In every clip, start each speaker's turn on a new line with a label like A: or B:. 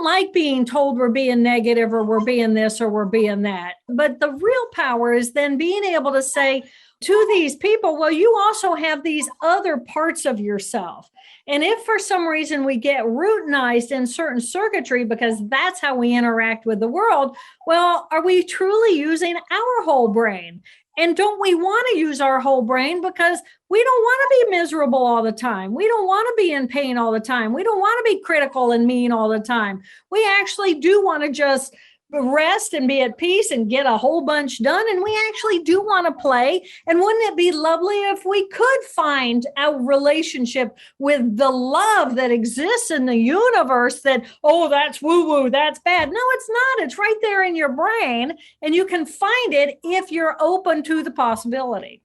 A: don't like being told we're being negative or we're being this or we're being that. But the real power is then being able to say to these people, well, you also have these other parts of yourself. And if for some reason we get routinized in certain circuitry because that's how we interact with the world, well, are we truly using our whole brain? And don't we want to use our whole brain because we don't want to be miserable all the time. We don't want to be in pain all the time. We don't want to be critical and mean all the time. We actually do want to just rest and be at peace and get a whole bunch done. And we actually do want to play. And wouldn't it be lovely if we could find a relationship with the love that exists in the universe that, oh, that's woo-woo, that's bad. No, it's not. It's right there in your brain. And you can find it if you're open to the possibility.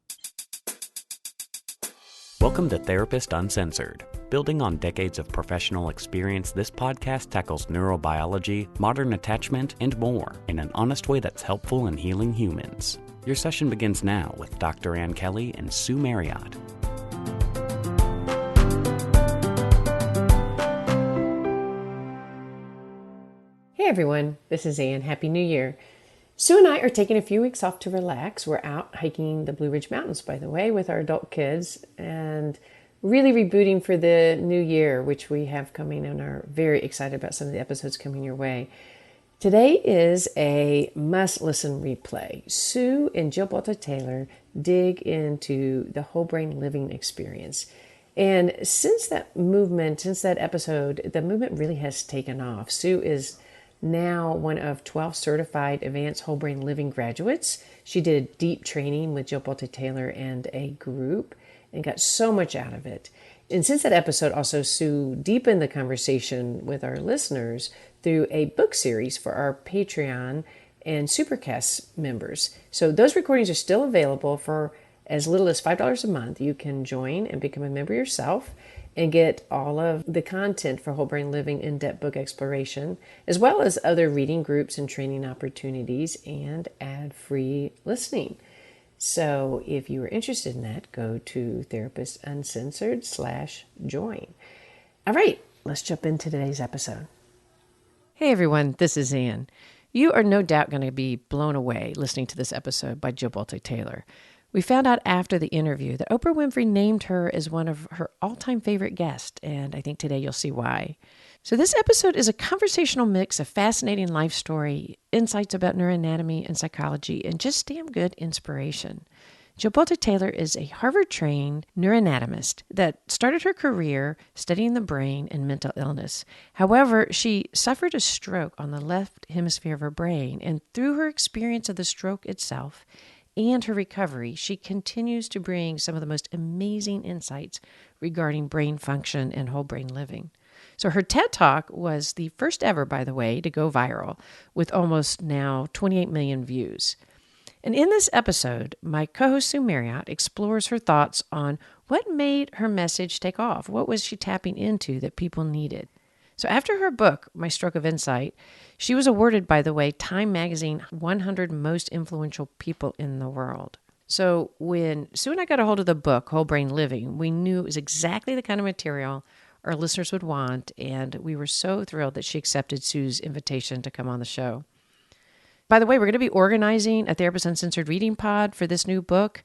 B: Welcome to Therapist Uncensored. Building on decades of professional experience, this podcast tackles neurobiology, modern attachment, and more in an honest way that's helpful in healing humans. Your session begins now with Dr. Ann Kelly and Sue Marriott.
C: Hey everyone, this is Ann. Happy New Year. Sue and I are taking a few weeks off to relax. We're out hiking the Blue Ridge Mountains, by the way, with our adult kids and really rebooting for the new year, which we have coming and are very excited about some of the episodes coming your way. Today is a must-listen replay. Sue and Jill Bolte-Taylor dig into the whole brain living experience. And since that episode, the movement really has taken off. Sue is now one of 12 certified advanced whole brain living graduates. She did a deep training with Jill Bolte-Taylor and a group and got so much out of it. And since that episode, also Sue deepened the conversation with our listeners through a book series for our Patreon and Supercast members. So those recordings are still available for as little as $5 a month. You can join and become a member yourself and get all of the content for Whole Brain Living in-depth book exploration, as well as other reading groups and training opportunities and ad-free listening. So if you are interested in that, go to Therapist Uncensored/join. All right, let's jump into today's episode. Hey everyone, this is Ann. You are no doubt going to be blown away listening to this episode by Jill Bolte-Taylor. We found out after the interview that Oprah Winfrey named her as one of her all-time favorite guests, and I think today you'll see why. So this episode is a conversational mix of fascinating life story, insights about neuroanatomy and psychology, and just damn good inspiration. Jill Bolte-Taylor is a Harvard-trained neuroanatomist that started her career studying the brain and mental illness. However, she suffered a stroke on the left hemisphere of her brain, and through her experience of the stroke itself and her recovery, she continues to bring some of the most amazing insights regarding brain function and whole brain living. So her TED Talk was the first ever, by the way, to go viral with almost now 28 million views. And in this episode, my co-host Sue Marriott explores her thoughts on what made her message take off. What was she tapping into that people needed? So after her book, My Stroke of Insight, she was awarded, by the way, Time Magazine 100 Most Influential People in the World. So when Sue and I got a hold of the book, Whole Brain Living, we knew it was exactly the kind of material our listeners would want, and we were so thrilled that she accepted Sue's invitation to come on the show. By the way, we're going to be organizing a Therapist Uncensored reading pod for this new book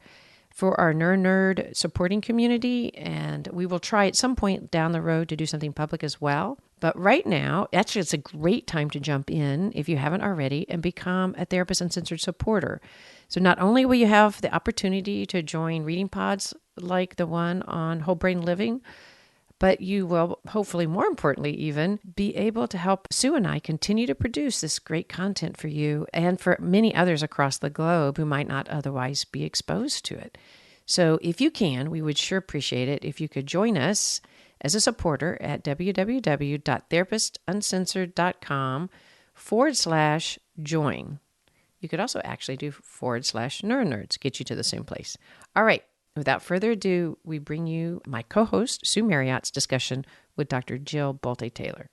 C: for our Nerd supporting community, and we will try at some point down the road to do something public as well. But right now, actually, it's a great time to jump in, if you haven't already, and become a Therapist Uncensored supporter. So not only will you have the opportunity to join reading pods like the one on Whole Brain Living, but you will, hopefully more importantly even, be able to help Sue and I continue to produce this great content for you and for many others across the globe who might not otherwise be exposed to it. So if you can, we would sure appreciate it if you could join us as a supporter at www.therapistuncensored.com/join. You could also actually do /neuronerds, get you to the same place. All right. Without further ado, we bring you my co-host, Sue Marriott's discussion with Dr. Jill Bolte-Taylor.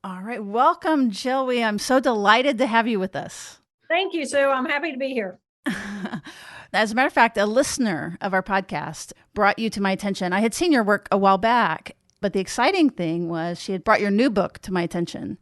D: All right. Welcome, Jill. I'm so delighted to have you with us.
A: Thank you, Sue. I'm happy to be here.
D: As a matter of fact, a listener of our podcast brought you to my attention. I had seen your work a while back, But the exciting thing was she had brought your new book to my attention,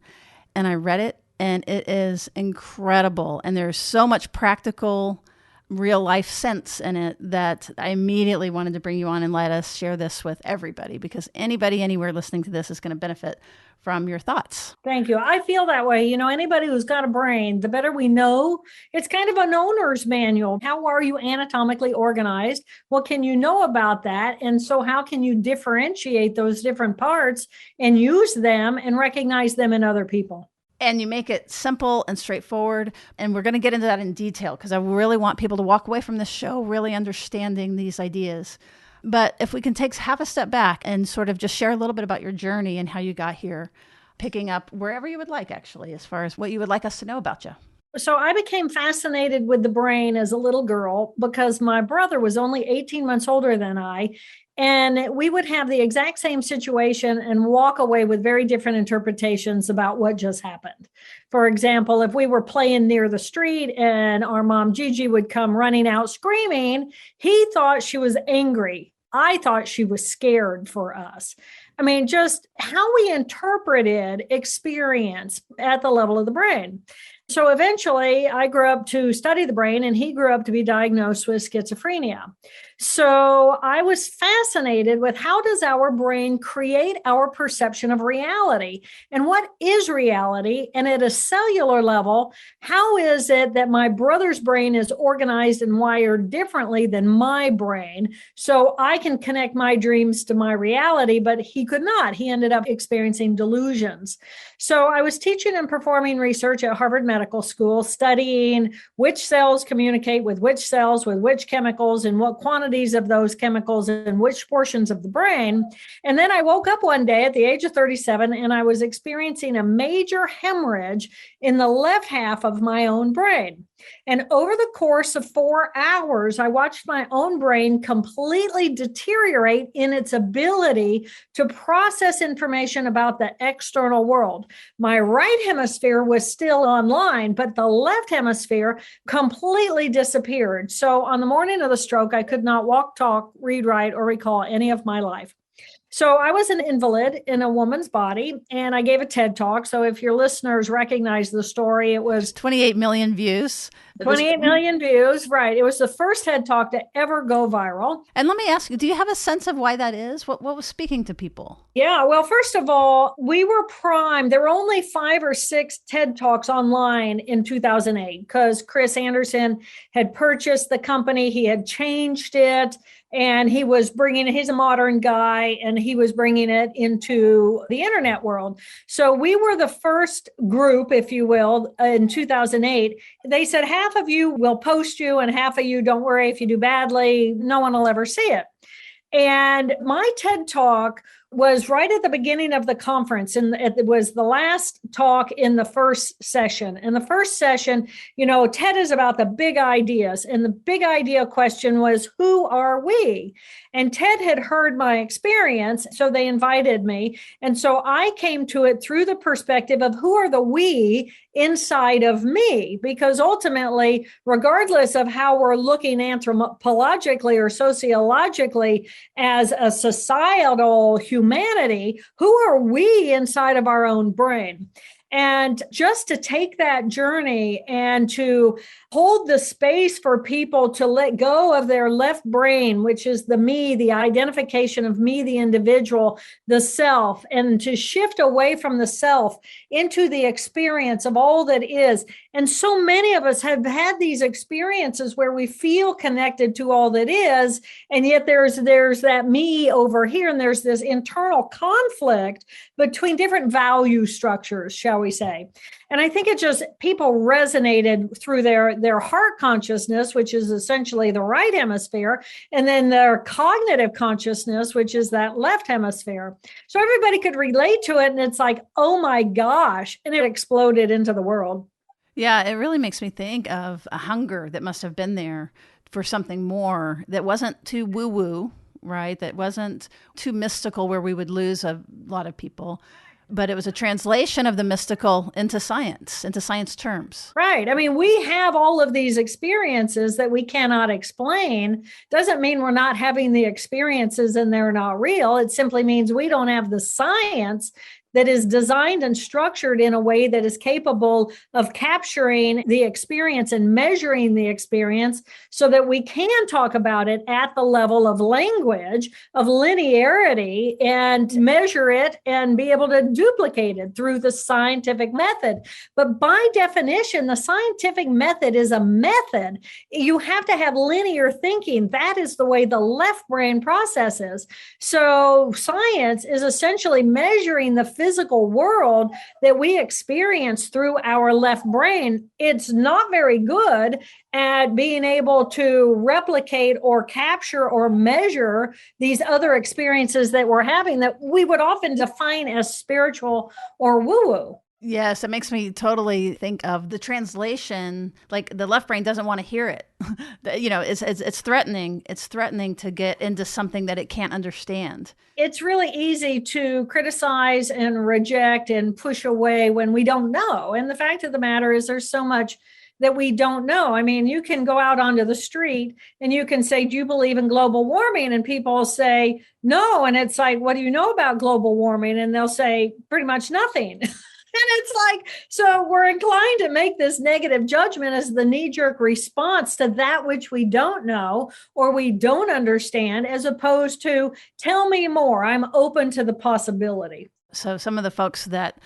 D: and I read it, and it is incredible. And there's so much practical, real life sense in it that I immediately wanted to bring you on and let us share this with everybody, because anybody anywhere listening to this is going to benefit from your thoughts.
A: Thank you. I feel that way. You know, anybody who's got a brain, the better we know. It's kind of an owner's manual. How are you anatomically organized? What can you know about that? And so how can you differentiate those different parts and use them and recognize them in other people?
D: And you make it simple and straightforward. And we're going to get into that in detail, because I really want people to walk away from this show really understanding these ideas. But if we can take half a step back and sort of just share a little bit about your journey and how you got here, picking up wherever you would like, actually, as far as what you would like us to know about you.
A: So I became fascinated with the brain as a little girl because my brother was only 18 months older than I. And we would have the exact same situation and walk away with very different interpretations about what just happened. For example, if we were playing near the street and our mom Gigi would come running out screaming, he thought she was angry. I thought she was scared for us. I mean, just how we interpreted experience at the level of the brain. So eventually I grew up to study the brain, and he grew up to be diagnosed with schizophrenia. So I was fascinated with how does our brain create our perception of reality, and what is reality? And at a cellular level, how is it that my brother's brain is organized and wired differently than my brain? So I can connect my dreams to my reality, but he could not. He ended up experiencing delusions. So I was teaching and performing research at Harvard Medical School, studying which cells communicate with which cells, with which chemicals, and what quantities of those chemicals in which portions of the brain. And then I woke up one day at the age of 37, and I was experiencing a major hemorrhage in the left half of my own brain. And over the course of 4 hours, I watched my own brain completely deteriorate in its ability to process information about the external world. My right hemisphere was still online, but the left hemisphere completely disappeared. So on the morning of the stroke, I could not walk, talk, read, write, or recall any of my life. So I was an invalid in a woman's body, and I gave a TED Talk. So if your listeners recognize the story, it was
D: 28 million views.
A: 28 million views, right. It was the first TED Talk to ever go viral.
D: And let me ask you, do you have a sense of why that is? What was speaking to people?
A: Yeah, well, first of all, we were primed. There were only 5 or 6 TED Talks online in 2008 because Chris Anderson had purchased the company. He had changed it. And he was he's a modern guy, and he was bringing it into the internet world. So we were the first group, if you will, in 2008. They said, half of you will post you and half of you, don't worry, if you do badly, no one will ever see it. And my TED Talk was right at the beginning of the conference, and it was the last talk in the first session. In the first session, you know, TED is about the big ideas, and the big idea question was, who are we? And TED had heard my experience, so they invited me. And so I came to it through the perspective of who are the we inside of me, because ultimately, regardless of how we're looking anthropologically or sociologically as a societal humanity, who are we inside of our own brain? And just to take that journey and to hold the space for people to let go of their left brain, which is the me, the identification of me, the individual, the self, and to shift away from the self into the experience of all that is. And so many of us have had these experiences where we feel connected to all that is, and yet there's that me over here, and there's this internal conflict between different value structures, shall we say. And I think it just, people resonated through their heart consciousness, which is essentially the right hemisphere, and then their cognitive consciousness, which is that left hemisphere. So everybody could relate to it, and it's like, oh my gosh, and it exploded into the world.
D: Yeah, it really makes me think of a hunger that must have been there for something more that wasn't too woo-woo, right? That wasn't too mystical where we would lose a lot of people, But it was a translation of the mystical into science terms.
A: Right. I mean, we have all of these experiences that we cannot explain. Doesn't mean we're not having the experiences and they're not real. It simply means we don't have the science that is designed and structured in a way that is capable of capturing the experience and measuring the experience so that we can talk about it at the level of language, of linearity, and measure it and be able to duplicate it through the scientific method. But by definition, the scientific method is a method. You have to have linear thinking. That is the way the left brain processes. So science is essentially measuring the physical world that we experience through our left brain. It's not very good at being able to replicate or capture or measure these other experiences that we're having that we would often define as spiritual or woo-woo.
D: Yes, it makes me totally think of the translation. Like the left brain doesn't want to hear it. It's threatening. It's threatening to get into something that it can't understand.
A: It's really easy to criticize and reject and push away when we don't know. And the fact of the matter is there's so much that we don't know. I mean, you can go out onto the street and you can say, do you believe in global warming? And people say, no. And it's like, what do you know about global warming? And they'll say pretty much nothing. And it's like, so we're inclined to make this negative judgment as the knee-jerk response to that which we don't know or we don't understand, as opposed to tell me more. I'm open to the possibility.
D: So some of the folks that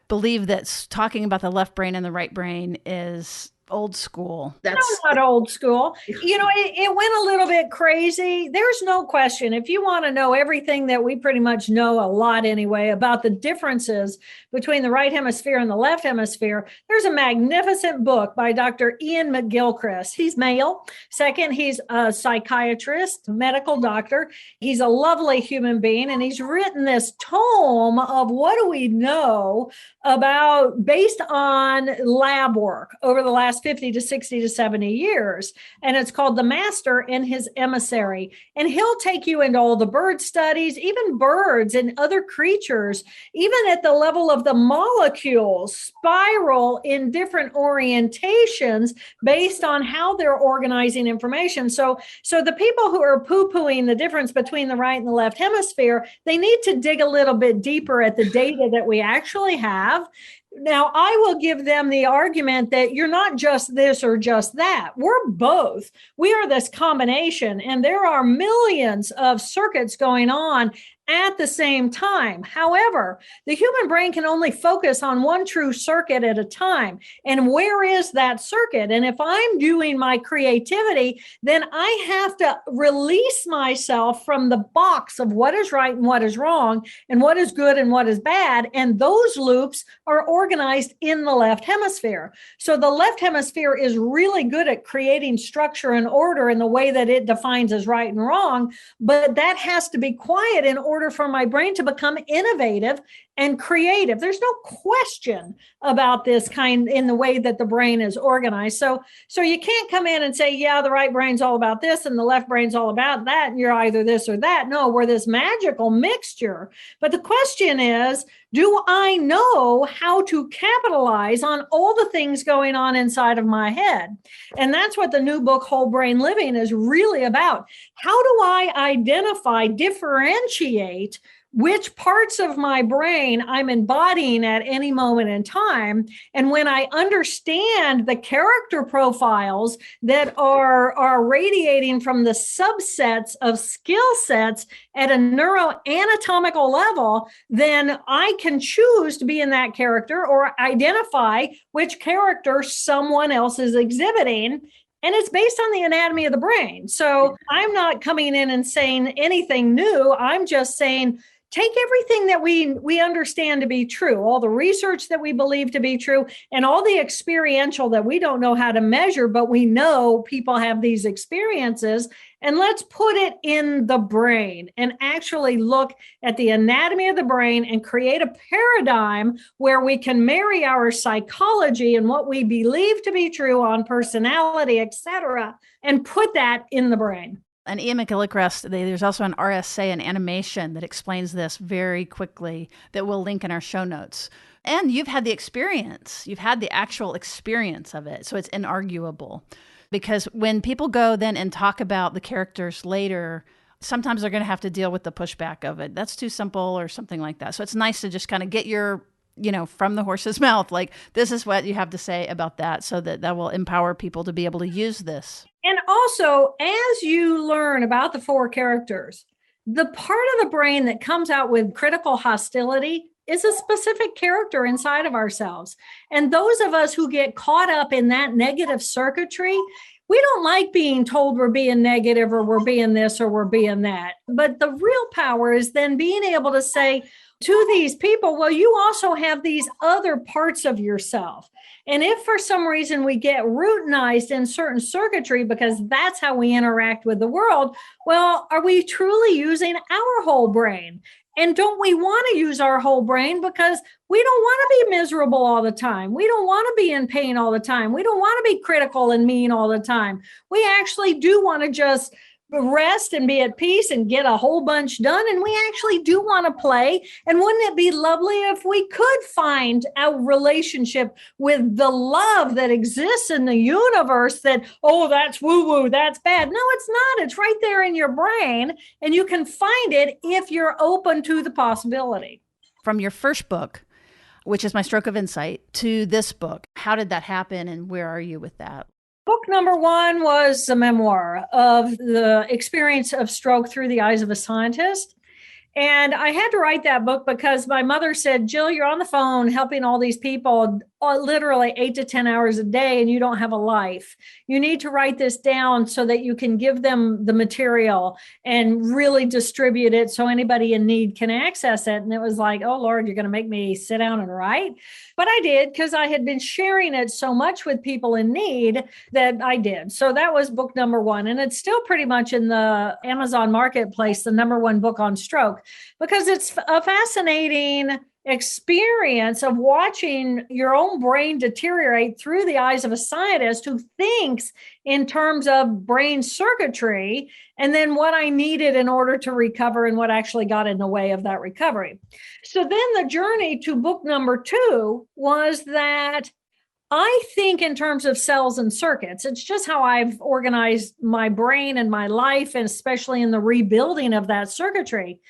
D: believe that talking about the left brain and the right brain is old school.
A: That's not old school. It went a little bit crazy. There's no question. If you want to know everything that we pretty much know a lot anyway about the differences between the right hemisphere and the left hemisphere, there's a magnificent book by Dr. Ian McGilchrist. He's male. Second, he's a psychiatrist, medical doctor. He's a lovely human being, and he's written this tome of what do we know about based on lab work over the last 50 to 60 to 70 years. And it's called The Master and His Emissary. And he'll take you into all the bird studies, even birds and other creatures, even at the level of the molecules, spiral in different orientations based on how they're organizing information. So the people who are poo-pooing the difference between the right and the left hemisphere, they need to dig a little bit deeper at the data that we actually have. Now, I will give them the argument that you're not just this or just that. We're both. We are this combination, and there are millions of circuits going on at the same time. However, the human brain can only focus on one true circuit at a time. And where is that circuit? And if I'm doing my creativity, then I have to release myself from the box of what is right and what is wrong and what is good and what is bad. And those loops are organized in the left hemisphere. So the left hemisphere is really good at creating structure and order in the way that it defines as right and wrong, but that has to be quiet in order for my brain to become innovative and creative. There's no question about this kind in the way that the brain is organized. So you can't come in and say, yeah, the right brain's all about this and the left brain's all about that, and you're either this or that. No, we're this magical mixture. But the question is, do I know how to capitalize on all the things going on inside of my head? And that's what the new book, Whole Brain Living, is really about. How do I identify, differentiate which parts of my brain I'm embodying at any moment in time? And when I understand the character profiles that are radiating from the subsets of skill sets at a neuroanatomical level, then I can choose to be in that character or identify which character someone else is exhibiting. And it's based on the anatomy of the brain. So I'm not coming in and saying anything new. I'm just saying, take everything that we understand to be true, all the research that we believe to be true, and all the experiential that we don't know how to measure, but we know people have these experiences, and let's put it in the brain and actually look at the anatomy of the brain and create a paradigm where we can marry our psychology and what we believe to be true on personality, et cetera, and put that in the brain.
D: And Ian McGillicrest, there's also an RSA, an animation that explains this very quickly that we'll link in our show notes. And you've had the experience. You've had the actual experience of it. So it's inarguable. Because when people go then and talk about the characters later, sometimes they're going to have to deal with the pushback of it. That's too simple or something like that. So it's nice to just kind of get your, from the horse's mouth, like, this is what you have to say about that, so that will empower people to be able to use this.
A: And also, as you learn about the 4 characters, the part of the brain that comes out with critical hostility is a specific character inside of ourselves. And those of us who get caught up in that negative circuitry, we don't like being told we're being negative or we're being this or we're being that. But the real power is then being able to say to these people, well, you also have these other parts of yourself. And if for some reason we get routinized in certain circuitry because that's how we interact with the world, well, are we truly using our whole brain? And don't we want to use our whole brain because we don't want to be miserable all the time. We don't want to be in pain all the time. We don't want to be critical and mean all the time. We actually do want to just rest and be at peace and get a whole bunch done. And we actually do want to play. And wouldn't it be lovely if we could find a relationship with the love that exists in the universe that, oh, that's woo-woo, that's bad. No, it's not. It's right there in your brain. And you can find it if you're open to the possibility.
D: From your first book, which is My Stroke of Insight, to this book, how did that happen and where are you with that?
A: Book number 1 was a memoir of the experience of stroke through the eyes of a scientist. And I had to write that book because my mother said, Jill, you're on the phone helping all these people literally 8 to 10 hours a day, and you don't have a life. You need to write this down so that you can give them the material and really distribute it so anybody in need can access it. And it was like, oh, Lord, you're going to make me sit down and write. But I did, because I had been sharing it so much with people in need that I did. So that was book number 1. And it's still pretty much in the Amazon marketplace, the number 1 book on stroke, because it's a fascinating experience of watching your own brain deteriorate through the eyes of a scientist who thinks in terms of brain circuitry, and then what I needed in order to recover and what actually got in the way of that recovery. So then the journey to book number 2 was that I think in terms of cells and circuits. It's just how I've organized my brain and my life, and especially in the rebuilding of that circuitry.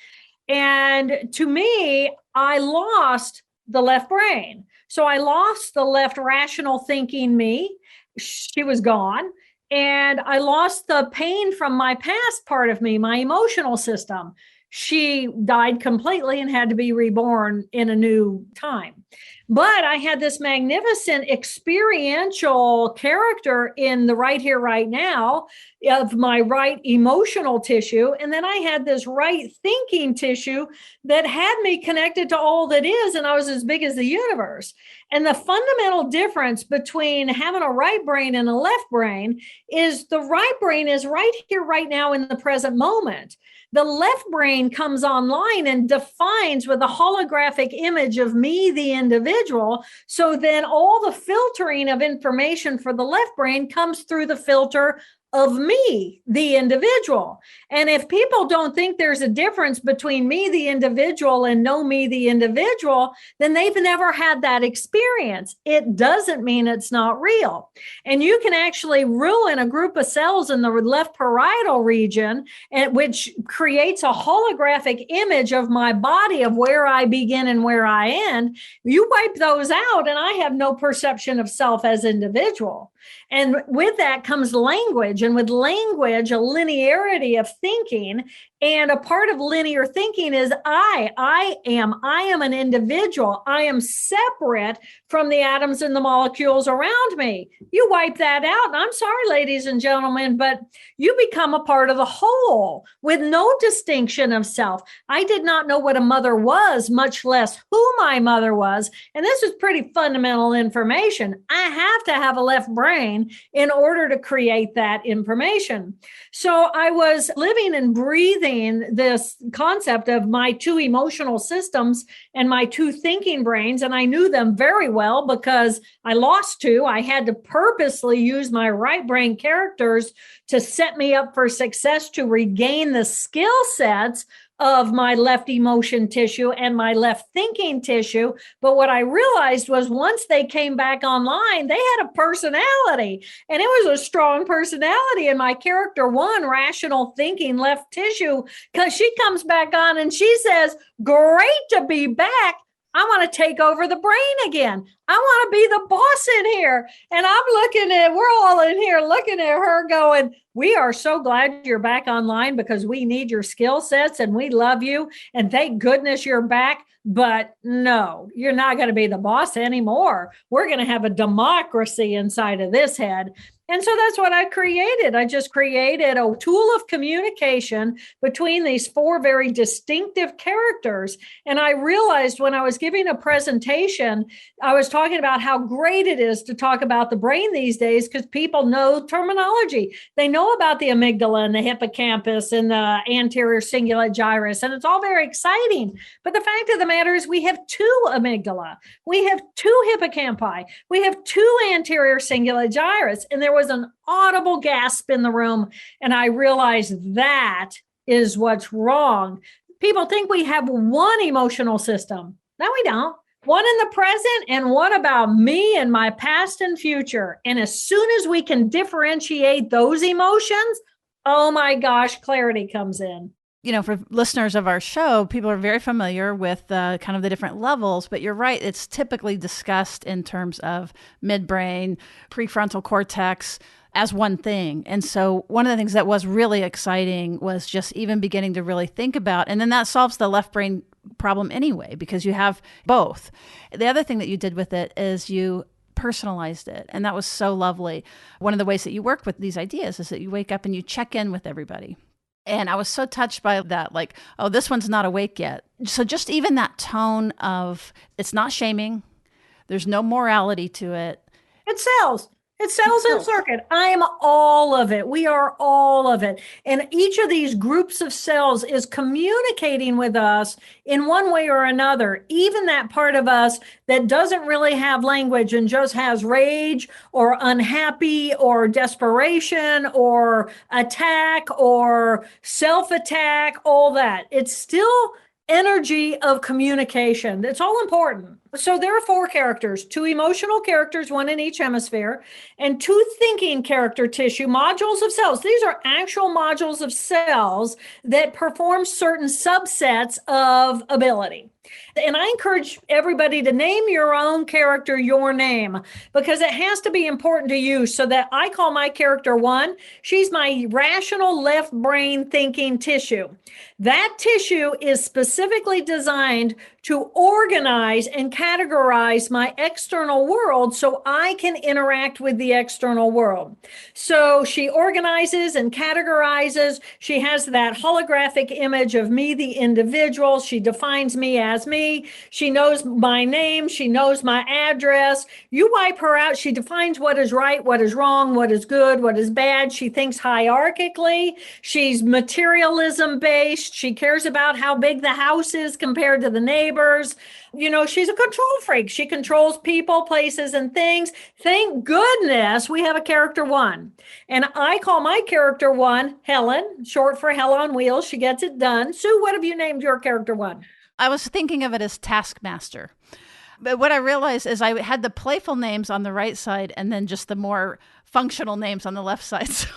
A: And to me, I lost the left brain. So I lost the left rational thinking me. She was gone. And I lost the pain from my past part of me, my emotional system. She died completely and had to be reborn in a new time. But I had this magnificent experiential character in the right here, right now of my right emotional tissue. And then I had this right thinking tissue that had me connected to all that is. And I was as big as the universe. And the fundamental difference between having a right brain and a left brain is the right brain is right here, right now in the present moment. The left brain comes online and defines with a holographic image of me, the individual. So then all the filtering of information for the left brain comes through the filter of me, the individual. And if people don't think there's a difference between me, the individual, and know me, the individual, then they've never had that experience. It doesn't mean it's not real. And you can actually ruin a group of cells in the left parietal region, which creates a holographic image of my body of where I begin and where I end. You wipe those out, and I have no perception of self as individual. And with that comes language, and with language, a linearity of thinking. And a part of linear thinking is I am an individual. I am separate from the atoms and the molecules around me. You wipe that out, and I'm sorry, ladies and gentlemen, but you become a part of the whole with no distinction of self. I did not know what a mother was, much less who my mother was. And this is pretty fundamental information. I have to have a left brain in order to create that information. So I was living and breathing this concept of my two emotional systems and my two thinking brains. And I knew them very well because I lost two. I had to purposely use my right brain characters to set me up for success, to regain the skill sets of my left emotion tissue and my left thinking tissue. But what I realized was once they came back online, they had a personality, and it was a strong personality. And my character one, rational thinking left tissue, because she comes back on and she says, "Great to be back. I want to take over the brain again. I want to be the boss in here." And we're all in here looking at her going, "We are so glad you're back online because we need your skill sets and we love you. And thank goodness you're back. But no, you're not going to be the boss anymore. We're going to have a democracy inside of this head." And so that's what I created. I just created a tool of communication between these four very distinctive characters. And I realized when I was giving a presentation, I was talking about how great it is to talk about the brain these days because people know terminology. They know about the amygdala and the hippocampus and the anterior cingulate gyrus, and it's all very exciting. But the fact of the matter is we have two amygdala, we have two hippocampi, we have two anterior cingulate gyrus, and there was an audible gasp in the room. And I realized that is what's wrong. People think we have one emotional system. No, we don't. One in the present and one about me and my past and future. And as soon as we can differentiate those emotions, oh my gosh, clarity comes in.
D: You know, for listeners of our show, people are very familiar with kind of the different levels, but you're right. It's typically discussed in terms of midbrain, prefrontal cortex as one thing. And so one of the things that was really exciting was just even beginning to really think about, and then that solves the left brain problem anyway, because you have both. The other thing that you did with it is you personalized it. And that was so lovely. One of the ways that you work with these ideas is that you wake up and you check in with everybody. And I was so touched by that, like, oh, this one's not awake yet. So just even that tone of, it's not shaming. There's no morality to it.
A: It sells. It sells in circuit. I am all of it. We are all of it. And each of these groups of cells is communicating with us in one way or another. Even that part of us that doesn't really have language and just has rage or unhappy or desperation or attack or self-attack, all that. It's still energy of communication. It's all important. So there are four characters, two emotional characters, one in each hemisphere, and two thinking character tissue, modules of cells. These are actual modules of cells that perform certain subsets of ability. And I encourage everybody to name your own character your name, because it has to be important to you. So that I call my character one. She's my rational left brain thinking tissue. That tissue is specifically designed to organize and categorize my external world so I can interact with the external world. So she organizes and categorizes. She has that holographic image of me, the individual. She defines me as me. She knows my name. She knows my address. You wipe her out. She defines what is right, what is wrong, what is good, what is bad. She thinks hierarchically. She's materialism based. She cares about how big the house is compared to the neighbors. You know, she's a control freak. She controls people, places, and things. Thank goodness we have a character one. And I call my character one Helen, short for Hell on Wheels. She gets it done. Sue, what have you named your character one?
D: I was thinking of it as Taskmaster. But what I realized is I had the playful names on the right side and then just the more functional names on the left side. So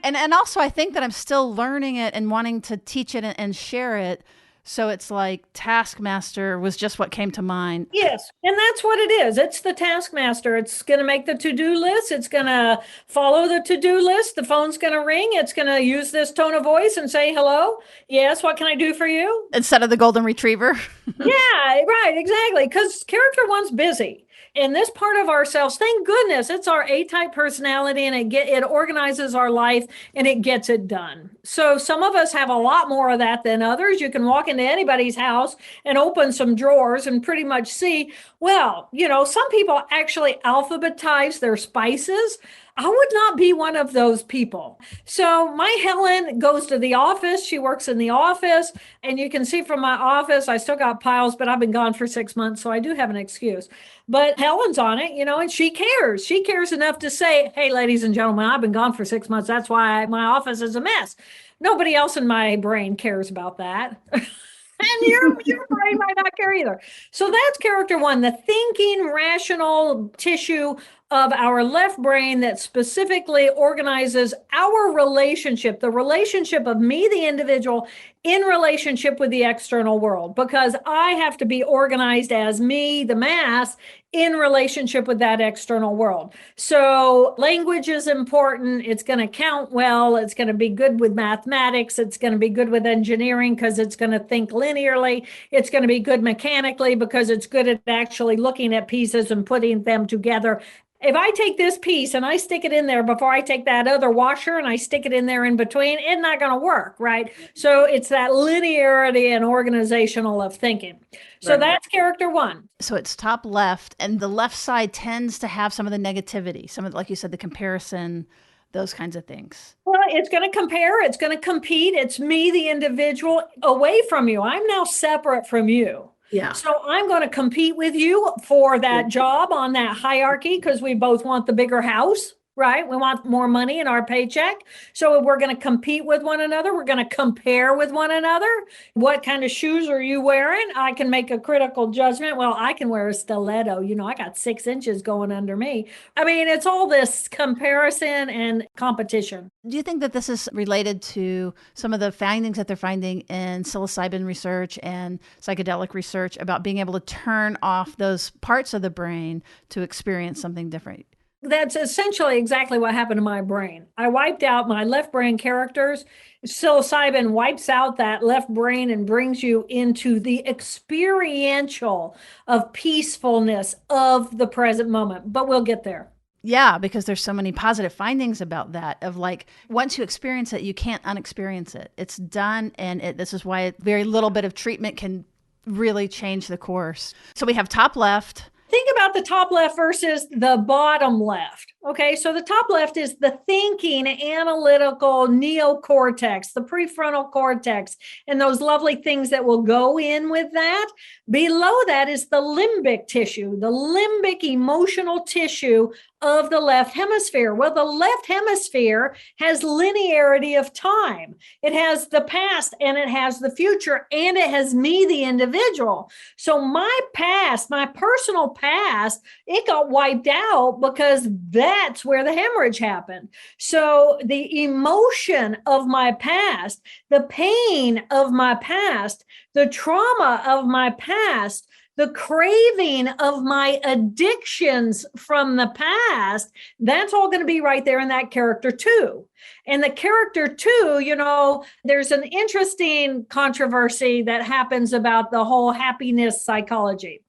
D: and also I think that I'm still learning it and wanting to teach it and share it. So it's like Taskmaster was just what came to mind.
A: Yes. And that's what it is. It's the Taskmaster. It's going to make the to-do list. It's going to follow the to-do list. The phone's going to ring. It's going to use this tone of voice and say, hello. Yes. What can I do for you?
D: Instead of the golden retriever.
A: Yeah, right. Exactly. Because character one's busy. And this part of ourselves, thank goodness, it's our A-type personality, and it organizes our life and it gets it done. So some of us have a lot more of that than others. You can walk into anybody's house and open some drawers and pretty much see, well, you know, some people actually alphabetize their spices. I would not be one of those people. So my Helen goes to the office. She works in the office. And you can see from my office, I still got piles, but I've been gone for 6 months. So I do have an excuse. But Helen's on it, and she cares. She cares enough to say, hey, ladies and gentlemen, I've been gone for 6 months. That's why my office is a mess. Nobody else in my brain cares about that. And your brain might not care either. So that's character one, the thinking, rational tissue of our left brain that specifically organizes our relationship, the relationship of me, the individual, in relationship with the external world, because I have to be organized as me, the mass, in relationship with that external world. So language is important. It's going to count well. It's going to be good with mathematics. It's going to be good with engineering because it's going to think linearly. It's going to be good mechanically because it's good at actually looking at pieces and putting them together. If I take this piece and I stick it in there before I take that other washer and I stick it in there in between, it's not going to work, right? So it's that linearity and organizational of thinking. So right. That's character one.
D: So it's top left, and the left side tends to have some of the negativity, some of, like you said, the comparison, those kinds of things.
A: Well, it's going to compare, it's going to compete. It's me, the individual, away from you. I'm now separate from you.
C: Yeah.
A: So I'm going to compete with you for that job on that hierarchy because we both want the bigger house, right? We want more money in our paycheck. So we're going to compete with one another. We're going to compare with one another. What kind of shoes are you wearing? I can make a critical judgment. Well, I can wear a stiletto. I got 6 inches going under me. I mean, it's all this comparison and competition.
D: Do you think that this is related to some of the findings that they're finding in psilocybin research and psychedelic research about being able to turn off those parts of the brain to experience something different?
A: That's essentially exactly what happened to my brain. I wiped out my left brain characters. Psilocybin wipes out that left brain and brings you into the experiential of peacefulness of the present moment. But we'll get there.
D: Yeah, because there's so many positive findings about that of like, once you experience it, you can't unexperience it. It's done. And this is why very little bit of treatment can really change the course. So we have top left.
A: Think about the top left versus the bottom left. Okay, so the top left is the thinking, analytical neocortex, the prefrontal cortex, and those lovely things that will go in with that. Below that is the limbic tissue, the limbic emotional tissue of the left hemisphere. Well, the left hemisphere has linearity of time. It has the past and it has the future and it has me, the individual. So my past, my personal past, it got wiped out because that's where the hemorrhage happened. So the emotion of my past, the pain of my past, the trauma of my past, the craving of my addictions from the past, that's all going to be right there in that character two. And the character two, there's an interesting controversy that happens about the whole happiness psychology.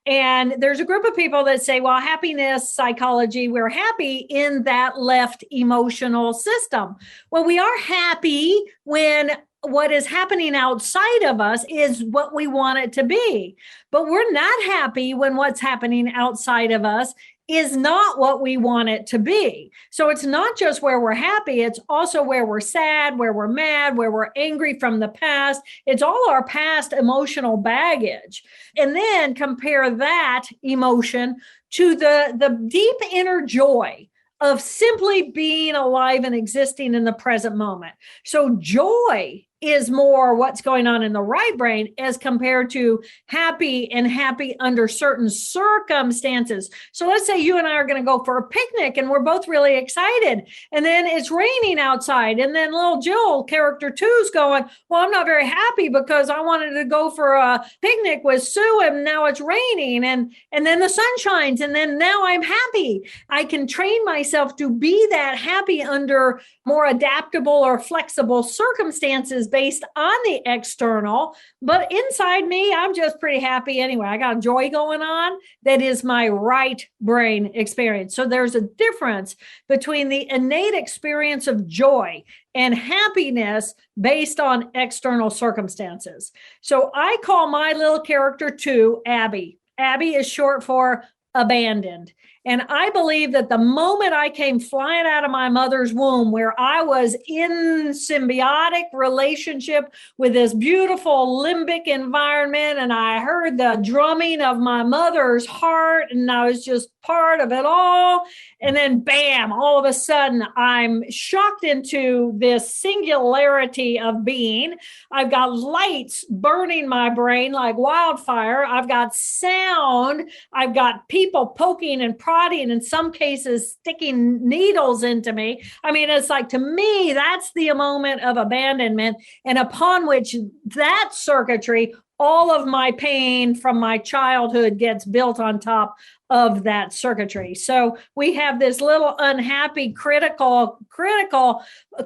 A: And there's a group of people that say, well, happiness psychology, we're happy in that left emotional system. Well, we are happy when what is happening outside of us is what we want it to be. But we're not happy when what's happening outside of us is not what we want it to be. So it's not just where we're happy, it's also where we're sad, where we're mad, where we're angry from the past. It's all our past emotional baggage. And then compare that emotion to the deep inner joy of simply being alive and existing in the present moment. So joy is more what's going on in the right brain as compared to happy and happy under certain circumstances. So let's say you and I are going to go for a picnic and we're both really excited. And then it's raining outside. And then little Jill, character two's going, well, I'm not very happy because I wanted to go for a picnic with Sue and now it's raining. And then the sun shines and then now I'm happy. I can train myself to be that happy under more adaptable or flexible circumstances based on the external, but inside me, I'm just pretty happy anyway. I got joy going on. That is my right brain experience. So there's a difference between the innate experience of joy and happiness based on external circumstances. So I call my little character two Abby. Abby is short for abandoned. And I believe that the moment I came flying out of my mother's womb, where I was in symbiotic relationship with this beautiful limbic environment, and I heard the drumming of my mother's heart, and I was just part of it all. And then bam, all of a sudden I'm shocked into this singularity of being. I've got lights burning my brain like wildfire. I've got sound. I've got people poking and prodding, in some cases sticking needles into me. I mean, it's like, to me, that's the moment of abandonment, and upon which that circuitry, all of my pain from my childhood gets built on top of that circuitry. So we have this little unhappy, critical,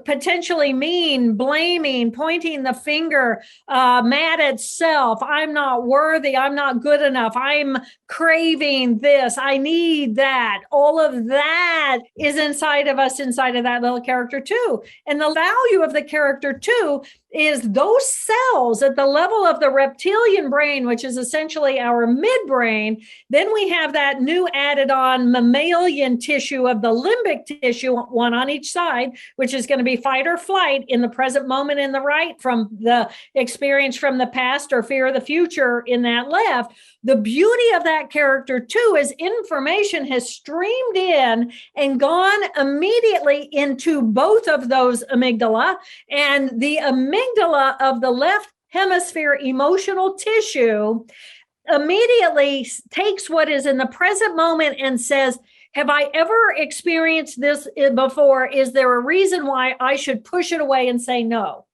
A: potentially mean, blaming, pointing the finger, mad at self. I'm not worthy. I'm not good enough. I'm craving this. I need that. All of that is inside of us, inside of that little character too. And the value of the character too is those cells at the level of the reptilian brain, which is essentially our midbrain. Then we have that new added on mammalian tissue of the limbic tissue, one on each side, which is going to be fight or flight in the present moment in the right, from the experience from the past or fear of the future in that left. The beauty of that character too is information has streamed in and gone immediately into both of those amygdala, and the amygdala of the left hemisphere emotional tissue immediately takes what is in the present moment and says, have I ever experienced this before? Is there a reason why I should push it away and say no?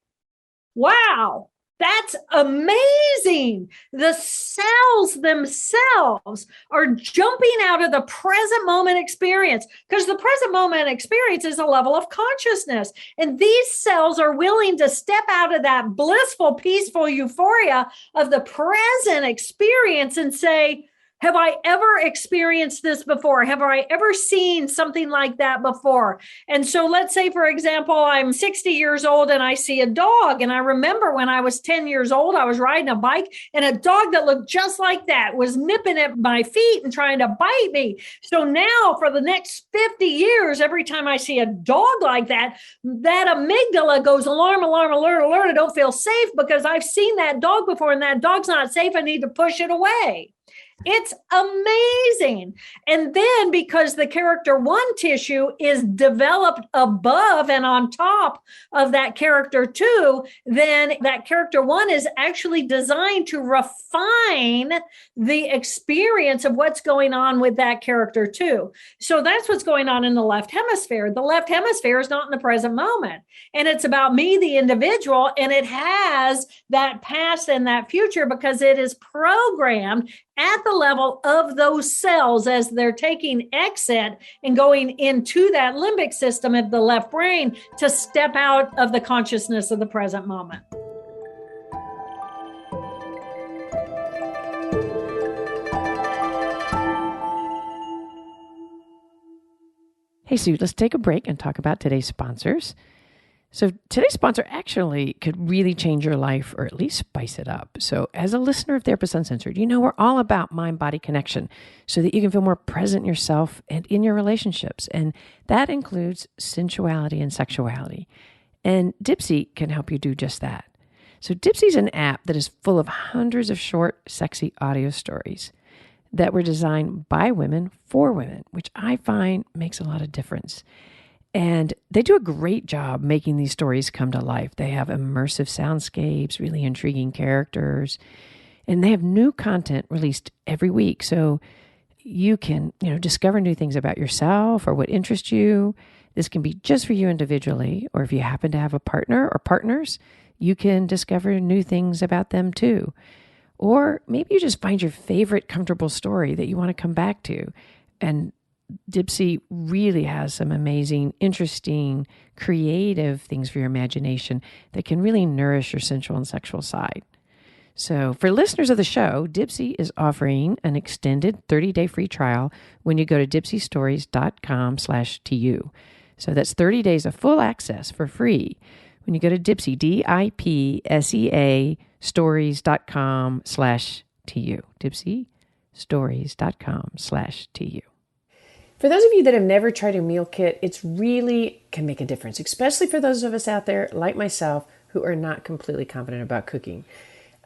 A: Wow, that's amazing. The cells themselves are jumping out of the present moment experience, because the present moment experience is a level of consciousness. And these cells are willing to step out of that blissful, peaceful euphoria of the present experience and say, have I ever experienced this before? Have I ever seen something like that before? And so let's say, for example, I'm 60 years old and I see a dog. And I remember when I was 10 years old, I was riding a bike and a dog that looked just like that was nipping at my feet and trying to bite me. So now for the next 50 years, every time I see a dog like that, that amygdala goes alarm, alarm, alert, alert. I don't feel safe because I've seen that dog before and that dog's not safe. I need to push it away. It's amazing. And then because the character one tissue is developed above and on top of that character two, then that character one is actually designed to refine the experience of what's going on with that character two. So that's what's going on in the left hemisphere. The left hemisphere is not in the present moment. And it's about me, the individual, and it has that past and that future because it is programmed at the level of those cells as they're taking exit and going into that limbic system of the left brain to step out of the consciousness of the present moment.
C: Hey, Sue, let's take a break and talk about today's sponsors. So today's sponsor actually could really change your life, or at least spice it up. So as a listener of Therapist Uncensored, you know we're all about mind-body connection so that you can feel more present in yourself and in your relationships. And that includes sensuality and sexuality. And Dipsy can help you do just that. So Dipsy's an app that is full of hundreds of short, sexy audio stories that were designed by women for women, which I find makes a lot of difference. And they do a great job making these stories come to life. They have immersive soundscapes, really intriguing characters, and they have new content released every week. So you can, discover new things about yourself or what interests you. This can be just for you individually, or if you happen to have a partner or partners, you can discover new things about them too. Or maybe you just find your favorite comfortable story that you want to come back to. And Dipsy really has some amazing, interesting, creative things for your imagination that can really nourish your sensual and sexual side. So for listeners of the show, Dipsy is offering an extended 30-day free trial when you go to dipsystories.com/TU. So that's 30 days of full access for free when you go to Dipsy, DIPSEA, stories.com/TU. Dipsystories.com/TU. For those of you that have never tried a meal kit, it's really can make a difference, especially for those of us out there like myself who are not completely confident about cooking.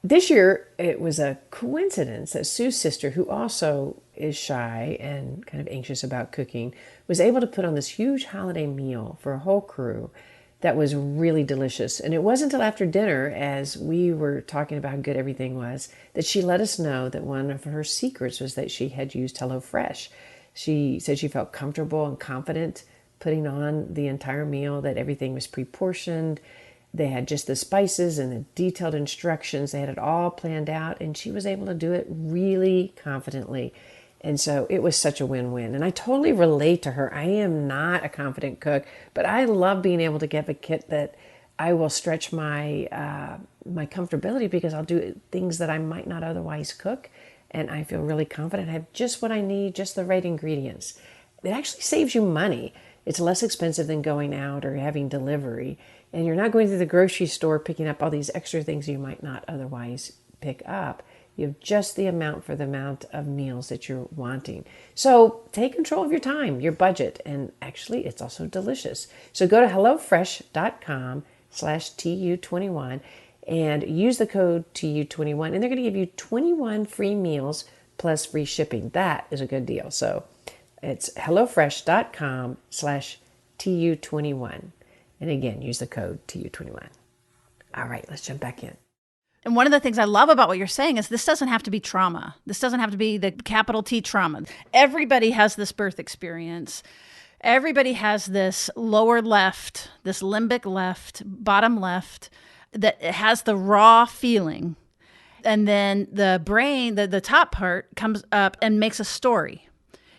C: This year, it was a coincidence that Sue's sister, who also is shy and kind of anxious about cooking, was able to put on this huge holiday meal for a whole crew that was really delicious. And it wasn't until after dinner, as we were talking about how good everything was, that she let us know that one of her secrets was that she had used HelloFresh. She said she felt comfortable and confident putting on the entire meal, that everything was pre-portioned. They had just the spices and the detailed instructions. They had it all planned out, and she was able to do it really confidently. And so it was such a win-win. And I totally relate to her. I am not a confident cook, but I love being able to get a kit that I will stretch my my comfortability, because I'll do things that I might not otherwise cook. And I feel really confident. I have just what I need, just the right ingredients. It actually saves you money. It's less expensive than going out or having delivery. And you're not going to the grocery store picking up all these extra things you might not otherwise pick up. You have just the amount for the amount of meals that you're wanting. So take control of your time, your budget, and actually it's also delicious. So go to HelloFresh.com/TU21 and use the code TU21, and they're going to give you 21 free meals plus free shipping. That is a good deal. So it's HelloFresh.com/TU21. And again, use the code TU21. All right, let's jump back in.
D: And one of the things I love about what you're saying is this doesn't have to be trauma. This doesn't have to be the capital T trauma. Everybody has this birth experience. Everybody has this lower left, this limbic left, bottom left, that has the raw feeling. And then the brain, the top part, comes up and makes a story.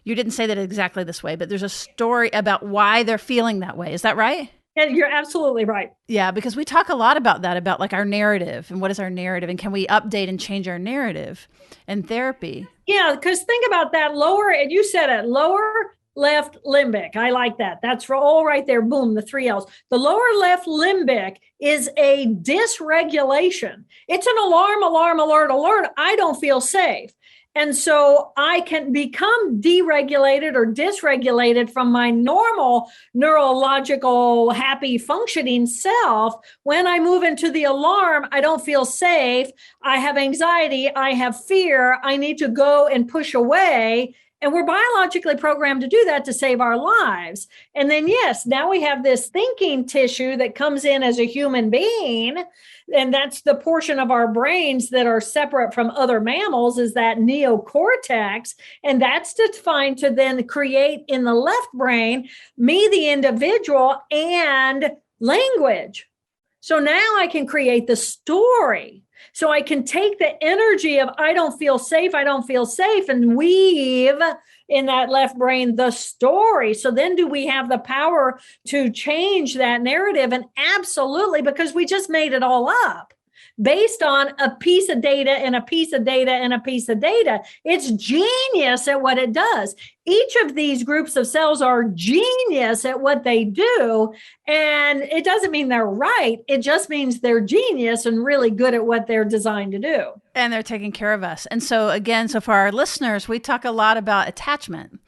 D: You didn't say that exactly this way, but there's a story about why they're feeling that way. Is that right?
A: Yeah, you're absolutely right.
D: Yeah, because we talk a lot about that, about like our narrative and what is our narrative and can we update and change our narrative in therapy?
A: Yeah, because think about that lower, and you said it, lower left limbic. I like that. That's all right there. Boom, the 3 L's. The lower left limbic is a dysregulation. It's an alarm, alert. I don't feel safe. And so I can become deregulated or dysregulated from my normal neurological, happy functioning self. When I move into the alarm, I don't feel safe. I have anxiety. I have fear. I need to go and push away. And we're biologically programmed to do that to save our lives. And then, yes, now we have this thinking tissue that comes in as a human being. And that's the portion of our brains that are separate from other mammals, is that neocortex. And that's defined to then create in the left brain, me, the individual, and language. So now I can create the story. So I can take the energy of I don't feel safe, and weave in that left brain the story. So then do we have the power to change that narrative? And absolutely, because we just made it all up based on a piece of data and a piece of data and a piece of data. It's genius at what it does. Each of these groups of cells are genius at what they do. And it doesn't mean they're right. It just means they're genius and really good at what they're designed to do.
D: And they're taking care of us. And so again, so for our listeners, we talk a lot about attachment.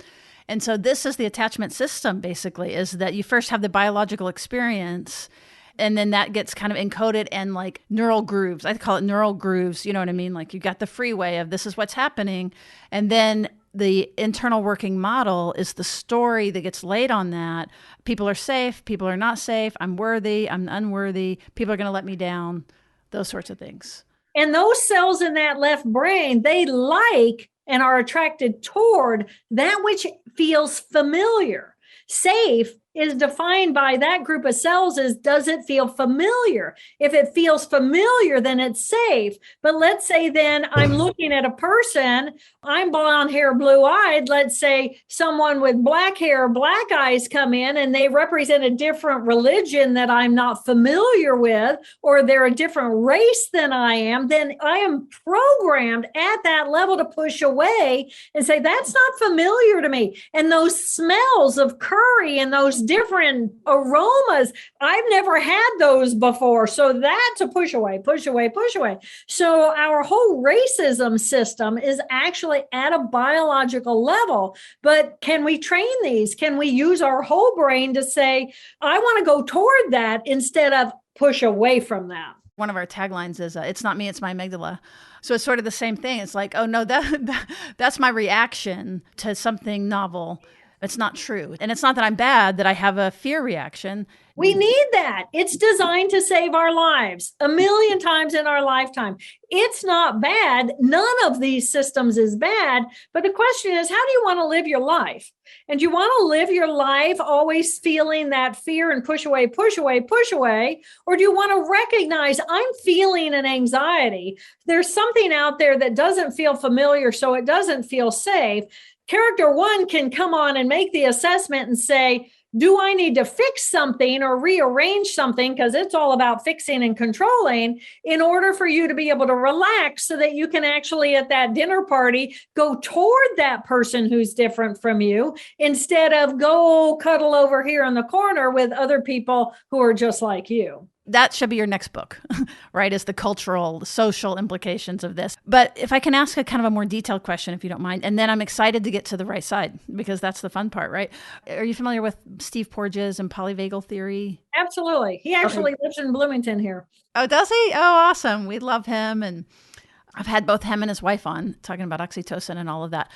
D: And so this is the attachment system, basically, is that you first have the biological experience, and then that gets kind of encoded in like neural grooves. I call it neural grooves. You know what I mean? Like you got the freeway of this is what's happening. And then the internal working model is the story that gets laid on that. People are safe. People are not safe. I'm worthy. I'm unworthy. People are going to let me down. Those sorts of things.
A: And those cells in that left brain, they like and are attracted toward that which feels familiar. Safe is defined by that group of cells as, does it feel familiar? If it feels familiar, then it's safe. But let's say then I'm looking at a person, I'm blonde hair, blue eyed. Let's say someone with black hair, black eyes come in and they represent a different religion that I'm not familiar with, or they're a different race than I am, then I am programmed at that level to push away and say, that's not familiar to me. And those smells of curry and those different aromas. I've never had those before. So that's a push away, push away, push away. So our whole racism system is actually at a biological level. But can we train these? Can we use our whole brain to say, I want to go toward that instead of push away from that?
D: One of our taglines is, it's not me, it's my amygdala. So it's sort of the same thing. It's like, oh no, that's my reaction to something novel. It's not true. And it's not that I'm bad, that I have a fear reaction.
A: We need that. It's designed to save our lives 1,000,000 times in our lifetime. It's not bad. None of these systems is bad. But the question is, how do you want to live your life? And you want to live your life always feeling that fear and push away, push away, push away? Or do you want to recognize I'm feeling an anxiety? There's something out there that doesn't feel familiar, so it doesn't feel safe. Character one can come on and make the assessment and say, do I need to fix something or rearrange something? Because it's all about fixing and controlling in order for you to be able to relax so that you can actually at that dinner party go toward that person who's different from you instead of go cuddle over here in the corner with other people who are just like you.
D: That should be your next book, right? Is the cultural, the social implications of this. But if I can ask a kind of a more detailed question, if you don't mind, and then I'm excited to get to the right side because that's the fun part, right? Are you familiar with Steve Porges and polyvagal theory?
A: Absolutely. He actually lives in Bloomington here.
D: Oh, does he? Oh, awesome. We love him. And I've had both him and his wife on talking about oxytocin and all of that.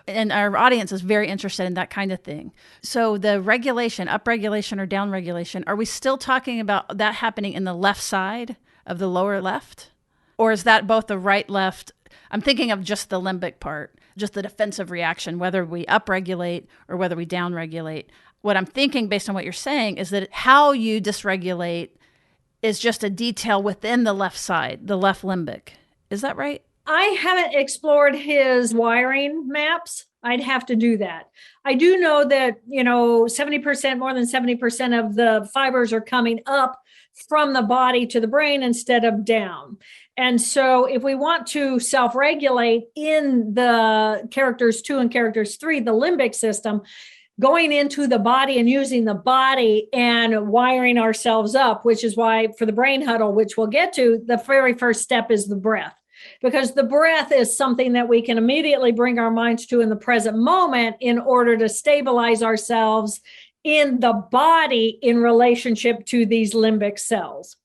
D: And our audience is very interested in that kind of thing. So the regulation, upregulation or downregulation, are we still talking about that happening in the left side of the lower left? Or is that both the right, left? I'm thinking of just the limbic part, just the defensive reaction, whether we upregulate or whether we downregulate. What I'm thinking based on what you're saying is that how you dysregulate is just a detail within the left side, the left limbic. Is that right?
A: I haven't explored his wiring maps. I'd have to do that. I do know that, 70%, more than 70% of the fibers are coming up from the body to the brain instead of down. And so if we want to self-regulate in the characters 2 and characters 3, the limbic system, going into the body and using the body and wiring ourselves up, which is why for the brain huddle, which we'll get to, the very first step is the breath. Because the breath is something that we can immediately bring our minds to in the present moment in order to stabilize ourselves in the body in relationship to these limbic cells.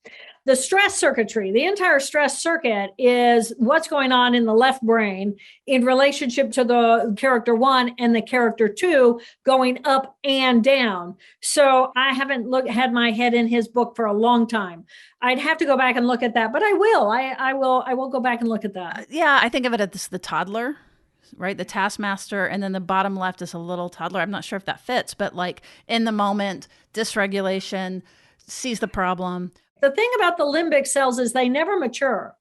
A: The stress circuitry, the entire stress circuit is what's going on in the left brain in relationship to the character 1 and the character 2 going up and down. So I haven't had my head in his book for a long time. I'd have to go back and look at that, but I will. I will go back and look at that.
D: Yeah, I think of it as the toddler, right? The taskmaster, and then the bottom left is a little toddler. I'm not sure if that fits, but like in the moment, dysregulation, sees the problem.
A: The thing about the limbic cells is they never mature.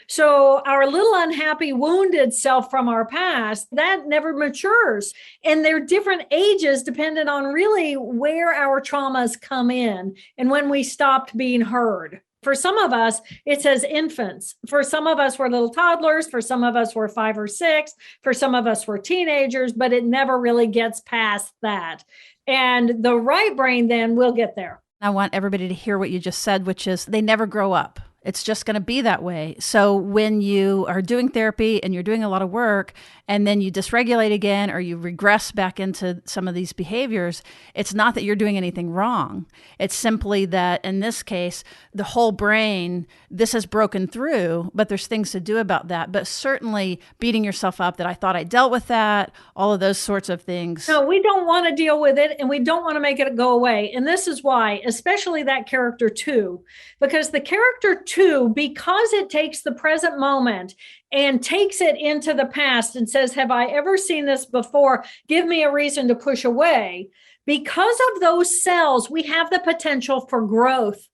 A: So our little unhappy, wounded self from our past, that never matures. And they're different ages dependent on really where our traumas come in and when we stopped being heard. For some of us, it's as infants. For some of us, we're little toddlers. For some of us, we're 5 or 6. For some of us, we're teenagers, but it never really gets past that. And the right brain then will get there.
D: I want everybody to hear what you just said, which is they never grow up. It's just going to be that way. So when you are doing therapy and you're doing a lot of work and then you dysregulate again or you regress back into some of these behaviors, it's not that you're doing anything wrong. It's simply that in this case, the whole brain, this has broken through, but there's things to do about that. But certainly beating yourself up that I thought I dealt with that, all of those sorts of things.
A: No, we don't want to deal with it and we don't want to make it go away. And this is why, especially that character 2, because the character 2, because it takes the present moment and takes it into the past and says, have I ever seen this before? Give me a reason to push away. Because of those cells, we have the potential for growth.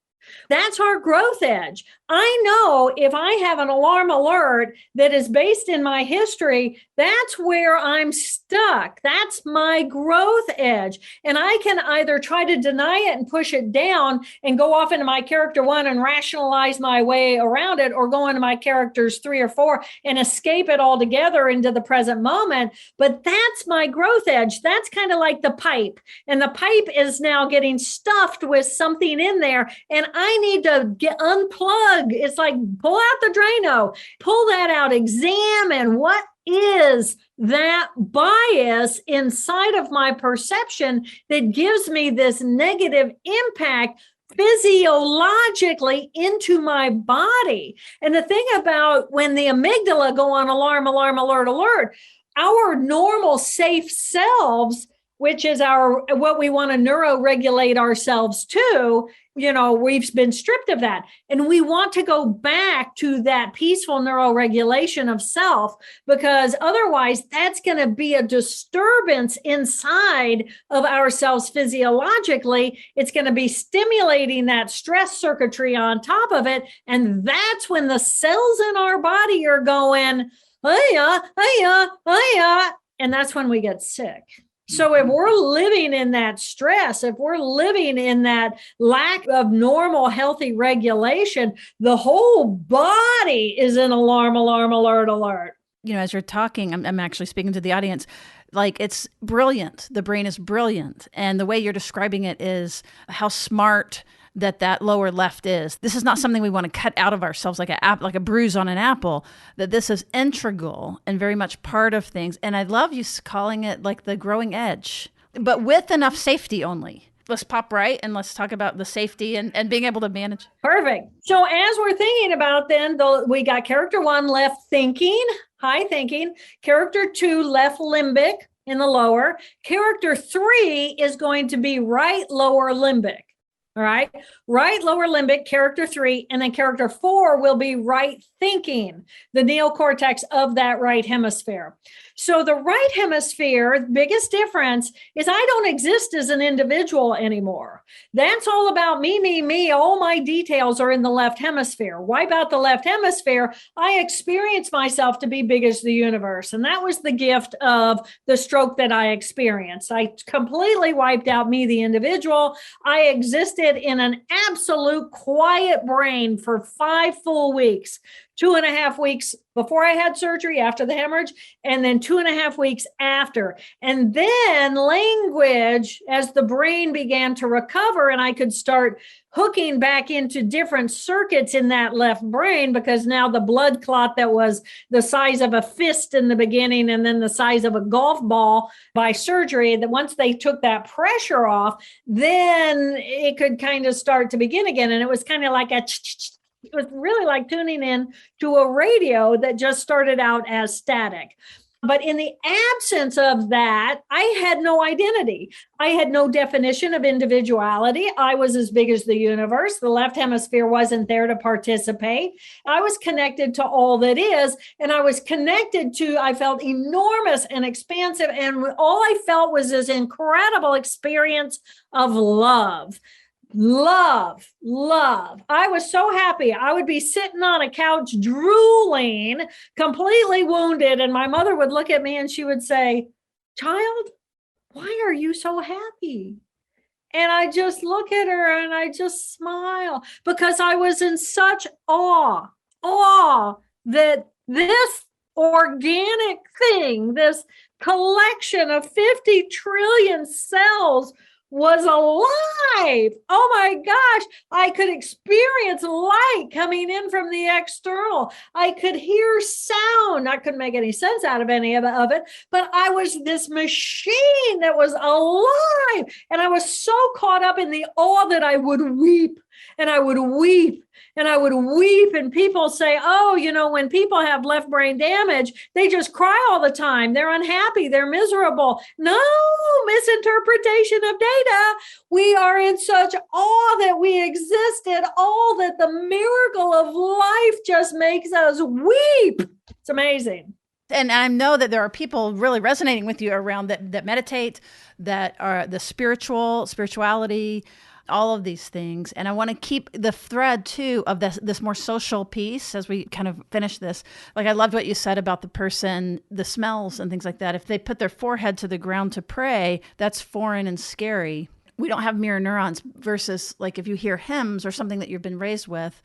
A: That's our growth edge. I know if I have an alarm alert that is based in my history, that's where I'm stuck. That's my growth edge. And I can either try to deny it and push it down and go off into my character 1 and rationalize my way around it, or go into my characters 3 or 4 and escape it altogether into the present moment. But that's my growth edge. That's kind of like the pipe. And the pipe is now getting stuffed with something in there. And I need to unplug. It's like pull out the Drano, pull that out, examine what is that bias inside of my perception that gives me this negative impact physiologically into my body. And the thing about when the amygdala go on alarm, alarm, alert, alert, our normal safe selves, which is what we want to neuroregulate ourselves to, we've been stripped of that. And we want to go back to that peaceful neuroregulation of self, because otherwise that's going to be a disturbance inside of ourselves physiologically. It's going to be stimulating that stress circuitry on top of it. And that's when the cells in our body are going, hiya, hiya, hiya. And that's when we get sick. So if we're living in that stress, if we're living in that lack of normal, healthy regulation, the whole body is in alarm, alarm, alert, alert.
D: As you're talking, I'm actually speaking to the audience. Like, it's brilliant. The brain is brilliant. And the way you're describing it is how smart that lower left is. This is not something we want to cut out of ourselves like a bruise on an apple, that this is integral and very much part of things. And I love you calling it like the growing edge, but with enough safety only. Let's pop right and let's talk about the safety and being able to manage.
A: Perfect. So as we're thinking about then, we got character 1 left thinking, high thinking, character 2 left limbic in the lower, character 3 is going to be right lower limbic. All right. Right lower limbic, character 3, and then character 4 will be right thinking, the neocortex of that right hemisphere. So the right hemisphere, the biggest difference is I don't exist as an individual anymore. That's all about me, me, me. All my details are in the left hemisphere. Wipe out the left hemisphere, I experience myself to be big as the universe. And that was the gift of the stroke that I experienced. I completely wiped out me, the individual. I existed in an absolute quiet brain for 5 full weeks. 2.5 weeks before I had surgery, after the hemorrhage, and then 2.5 weeks after. And then language, as the brain began to recover and I could start hooking back into different circuits in that left brain, because now the blood clot that was the size of a fist in the beginning and then the size of a golf ball by surgery, that once they took that pressure off, then it could kind of start to begin again. And it was kind of like it was really like tuning in to a radio that just started out as static. But in the absence of that, I had no identity. I had no definition of individuality. I was as big as the universe. The left hemisphere wasn't there to participate. I was connected to all that is, and I was connected to, I felt enormous and expansive. And all I felt was this incredible experience of love. Love. I was so happy. I would be sitting on a couch drooling, completely wounded. And my mother would look at me and she would say, "Child, why are you so happy?" And I just look at her and I just smile, because I was in such awe that this organic thing, this collection of 50 trillion cells was alive. Oh my gosh. I could experience light coming in from the external. I could hear sound. I couldn't make any sense out of any of it, but I was this machine that was alive. And I was so caught up in the awe that I would weep and I would weep and I would weep. And people say, oh, when people have left brain damage, they just cry all the time. They're unhappy. They're miserable. No, misinterpretation of data. We are in such awe that we existed, all that the miracle of life just makes us weep. It's amazing.
D: And I know that there are people really resonating with you around that meditate, that are the spirituality. all of these things. And I want to keep the thread too of this more social piece as we kind of finish this. Like, I loved what you said about the person, the smells and things like that. If they put their forehead to the ground to pray, that's foreign and scary. We don't have mirror neurons versus like if you hear hymns or something that you've been raised with,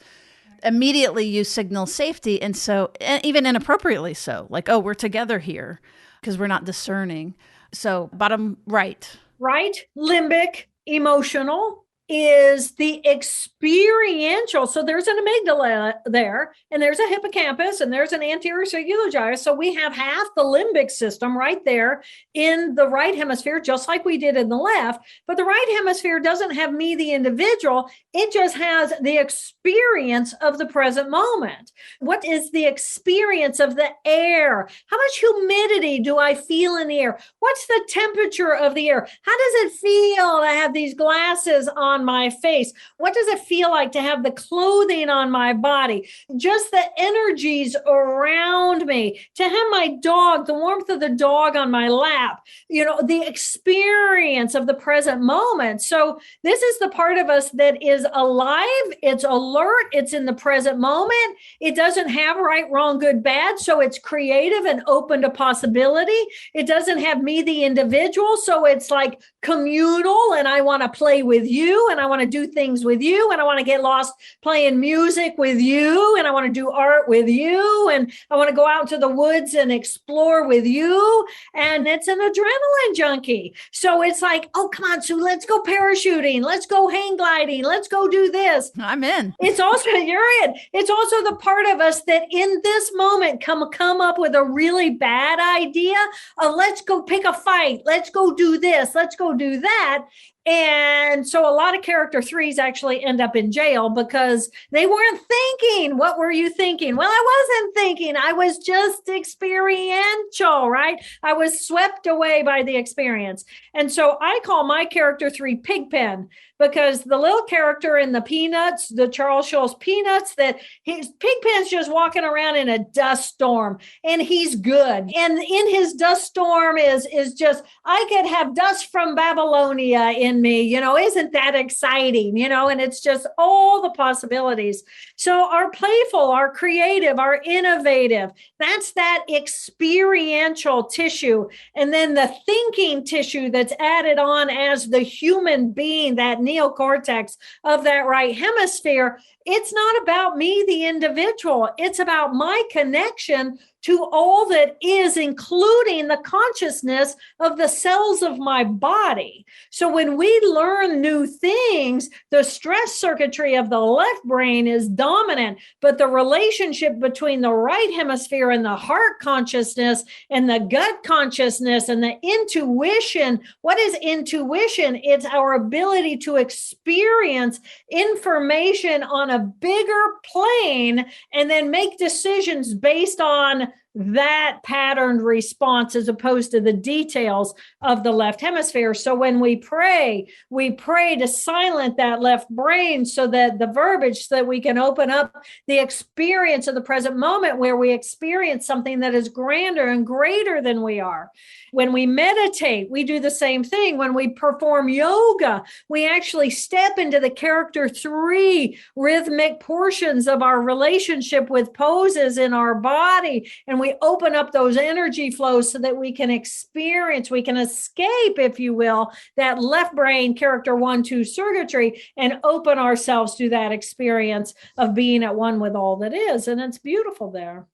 D: immediately you signal safety. And so, and even inappropriately so, like, oh, we're together here because we're not discerning. So bottom right.
A: Right, limbic, emotional, is the experiential. So there's an amygdala there, and there's a hippocampus, and there's an anterior cingulate gyrus. So we have half the limbic system right there in the right hemisphere, just like we did in the left. But the right hemisphere doesn't have me, the individual. It just has the experience of the present moment. What is the experience of the air? How much humidity do I feel in the air? What's the temperature of the air? How does it feel to have these glasses on my face? What does it feel like to have the clothing on my body? Just the energies around me, to have my dog, the warmth of the dog on my lap, the experience of the present moment. So this is the part of us that is alive. It's alert. It's in the present moment. It doesn't have right, wrong, good, bad. So it's creative and open to possibility. It doesn't have me, the individual. So it's like communal, and I want to play with you, and I want to do things with you, and I want to get lost playing music with you, and I want to do art with you, and I want to go out to the woods and explore with you. And it's an adrenaline junkie. So it's like, oh, come on, Sue, let's go parachuting. Let's go hang gliding. Let's go do this.
D: I'm in.
A: It's also, you're in. It's also the part of us that in this moment come up with a really bad idea of let's go pick a fight. Let's go do this. Let's go do that. And so a lot of character threes actually end up in jail because they weren't thinking. What were you thinking? Well, I wasn't thinking. I was just experiential, right? I was swept away by the experience. And so I call my character three Pigpen, because the little character in the Peanuts, the Charles Schulz Peanuts, that Pigpen's just walking around in a dust storm, and he's good. And in his dust storm is just, I could have dust from Babylonia in me, isn't that exciting, and it's just all the possibilities. So our playful, our creative, our innovative, that's that experiential tissue. And then the thinking tissue that's added on as the human being, that neocortex of that right hemisphere. It's not about me, the individual. It's about my connection to all that is, including the consciousness of the cells of my body. So when we learn new things, the stress circuitry of the left brain is dominant, but the relationship between the right hemisphere and the heart consciousness and the gut consciousness and the intuition. What is intuition? It's our ability to experience information on a bigger plane and then make decisions based on that patterned response as opposed to the details of the left hemisphere. So when we pray to silence that left brain so that the verbiage, so that we can open up the experience of the present moment where we experience something that is grander and greater than we are. When we meditate, we do the same thing. When we perform yoga, we actually step into the character three rhythmic portions of our relationship with poses in our body, and we open up those energy flows so that we can experience, we can escape, if you will, that left brain character 1-2 circuitry and open ourselves to that experience of being at one with all that is. And it's beautiful there.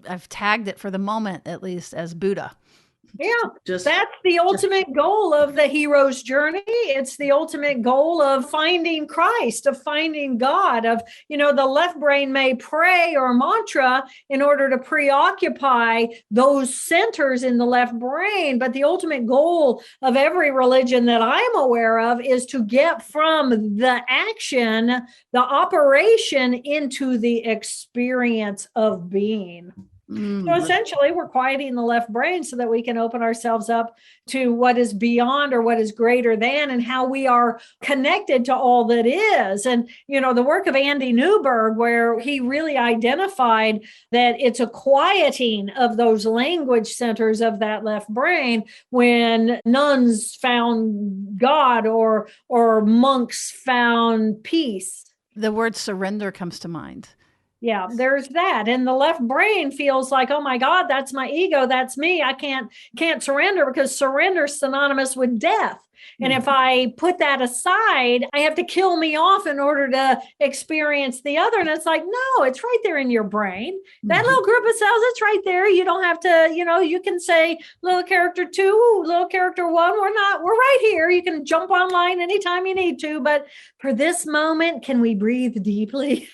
D: I've tagged it for the moment, at least, as Buddha.
A: Yeah, that's the ultimate goal of the hero's journey. It's the ultimate goal of finding Christ, of finding God, of, the left brain may pray or mantra in order to preoccupy those centers in the left brain. But the ultimate goal of every religion that I'm aware of is to get from the action, the operation, into the experience of being. So essentially, we're quieting the left brain so that we can open ourselves up to what is beyond or what is greater than, and how we are connected to all that is. And, the work of Andy Newberg, where he really identified that it's a quieting of those language centers of that left brain when nuns found God or monks found peace.
D: The word surrender comes to mind.
A: Yeah, there's that. And the left brain feels like, oh my God, that's my ego. That's me. I can't surrender, because surrender is synonymous with death. And if I put that aside, I have to kill me off in order to experience the other. And it's like, no, it's right there in your brain. That little group of cells, it's right there. You don't have to, you can say little character 2, little character 1. We're right here. You can jump online anytime you need to. But for this moment, can we breathe deeply?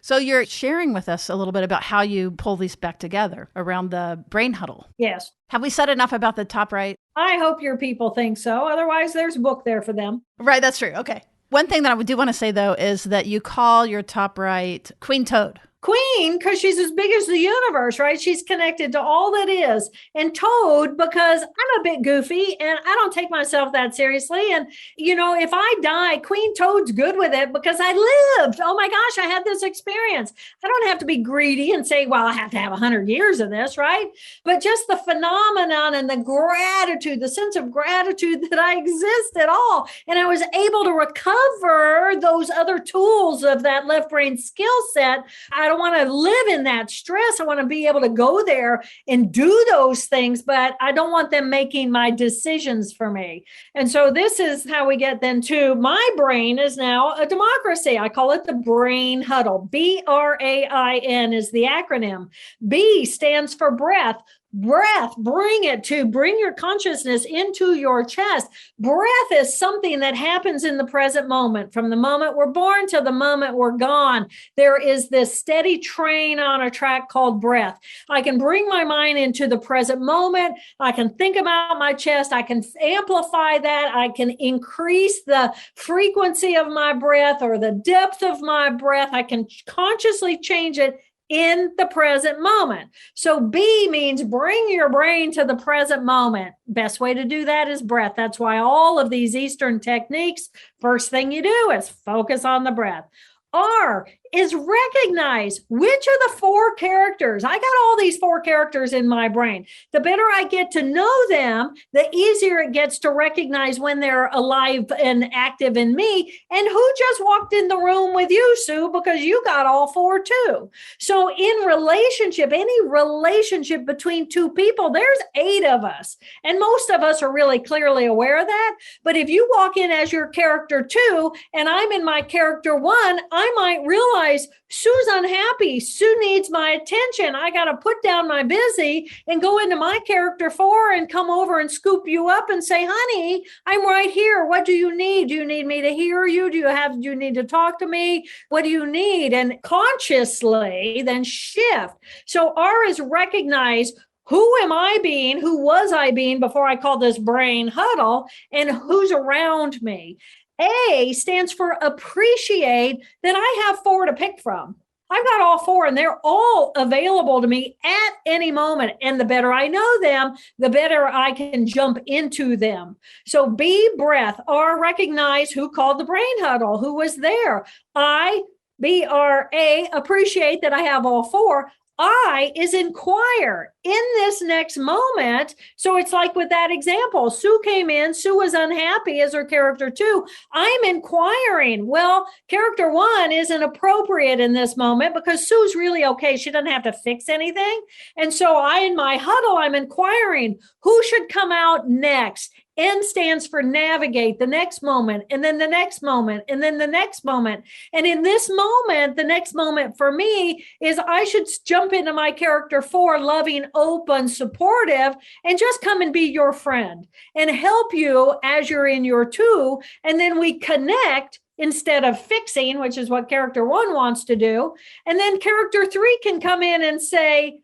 D: So you're sharing with us a little bit about how you pull these back together around the brain huddle.
A: Yes.
D: Have we said enough about the top right?
A: I hope your people think so. Otherwise, there's a book there for them.
D: Right, that's true. Okay. One thing that I do want to say, though, is that you call your top right Queen Toad.
A: Queen, because she's as big as the universe, right? She's connected to all that is. And Toad, because I'm a bit goofy and I don't take myself that seriously. And, if I die, Queen Toad's good with it because I lived. Oh my gosh, I had this experience. I don't have to be greedy and say, well, I have to have 100 years of this, right? But just the phenomenon and the gratitude, the sense of gratitude that I exist at all. And I was able to recover those other tools of that left brain skill set. I don't want to live in that stress. I want to be able to go there and do those things, but I don't want them making my decisions for me. And so this is how we get then to my brain is now a democracy. I call it the brain huddle. BRAIN is the acronym. B stands for breath. Breath, bring your consciousness into your chest. Breath is something that happens in the present moment. From the moment we're born till the moment we're gone, there is this steady train on a track called breath. I can bring my mind into the present moment. I can think about my chest. I can amplify that. I can increase the frequency of my breath or the depth of my breath. I can consciously change it in the present moment. So B means bring your brain to the present moment. Best way to do that is breath. That's why all of these Eastern techniques, first thing you do is focus on the breath. R is recognize which of the 4 characters. I got all these 4 characters in my brain. The better I get to know them, the easier it gets to recognize when they're alive and active in me. And who just walked in the room with you, Sue, because you got all 4 too. So in relationship, any relationship between 2 people, there's 8 of us. And most of us are really clearly aware of that. But if you walk in as your character 2 and I'm in my character 1, I might realize Sue's unhappy. Sue needs my attention. I got to put down my busy and go into my character 4 and come over and scoop you up and say, honey, I'm right here. What do you need? Do you need me to hear you? Do you need to talk to me? What do you need? And consciously then shift. So R is recognize who am I being? Who was I being before I called this brain huddle? And who's around me? A stands for appreciate that I have 4 to pick from. I've got all 4 and they're all available to me at any moment. And the better I know them, the better I can jump into them. So B, breath. R, recognize who called the brain huddle, who was there. I, BRA, appreciate that I have all 4. I is inquire in this next moment. So it's like with that example, Sue came in, Sue was unhappy as her character 2. I'm inquiring. Well, character 1 isn't appropriate in this moment because Sue's really okay. She doesn't have to fix anything. And so in my huddle, I'm inquiring who should come out next. N stands for navigate, the next moment, and then the next moment, and then the next moment. And in this moment, the next moment for me is I should jump into my character 4, loving, open, supportive, and just come and be your friend and help you as you're in your 2. And then we connect instead of fixing, which is what character 1 wants to do. And then character 3 can come in and say,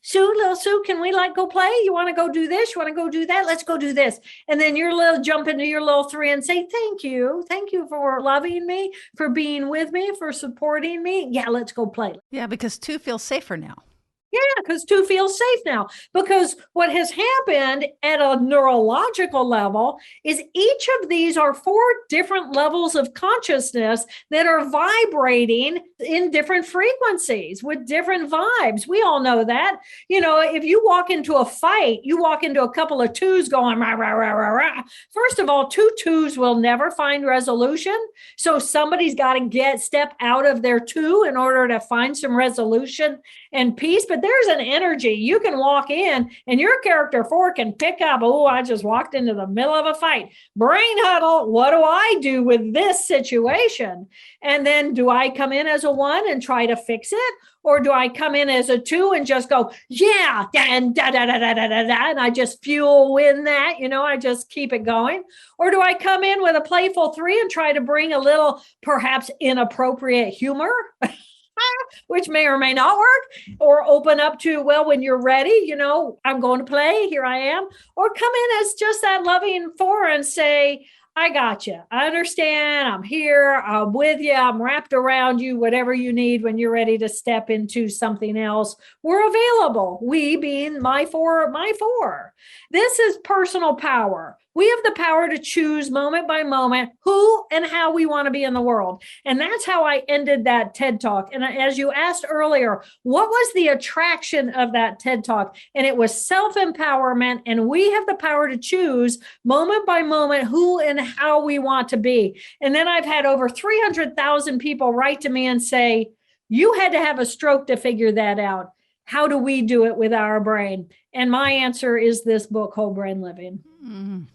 A: Sue, little Sue, can we go play? You want to go do this? You want to go do that? Let's go do this. And then your little jump into your little 3 and say, thank you. Thank you for loving me, for being with me, for supporting me. Yeah, let's go play.
D: Yeah, because 2 feels safer now.
A: Yeah, because two feels safe now. Because what has happened at a neurological level is each of these are four different levels of consciousness that are vibrating in different frequencies with different vibes. We all know that. If you walk into a fight, you walk into a couple of twos going rah, rah, rah, rah, rah. First of all, two twos will never find resolution. So somebody's got to step out of their two in order to find some resolution and peace. But there's an energy. You can walk in and your character 4 can pick up, oh, I just walked into the middle of a fight. Brain huddle. What do I do with this situation? And then do I come in as a 1 and try to fix it? Or do I come in as a 2 and just go, yeah, and da, da, da, da, da, da, da, and I just fuel in that, I just keep it going? Or do I come in with a playful 3 and try to bring a little perhaps inappropriate humor? Which may or may not work, or open up to, well, when you're ready, I'm going to play, here I am. Or come in as just that loving 4 and say, I got you. I understand. I'm here. I'm with you. I'm wrapped around you, whatever you need when you're ready to step into something else. We're available. We being my 4. This is personal power. We have the power to choose moment by moment who and how we want to be in the world. And that's how I ended that TED Talk. And as you asked earlier, what was the attraction of that TED Talk? And it was self-empowerment. And we have the power to choose moment by moment who and how we want to be. And then I've had over 300,000 people write to me and say, you had to have a stroke to figure that out. How do we do it with our brain? And my answer is this book, Whole Brain Living.
D: Mm.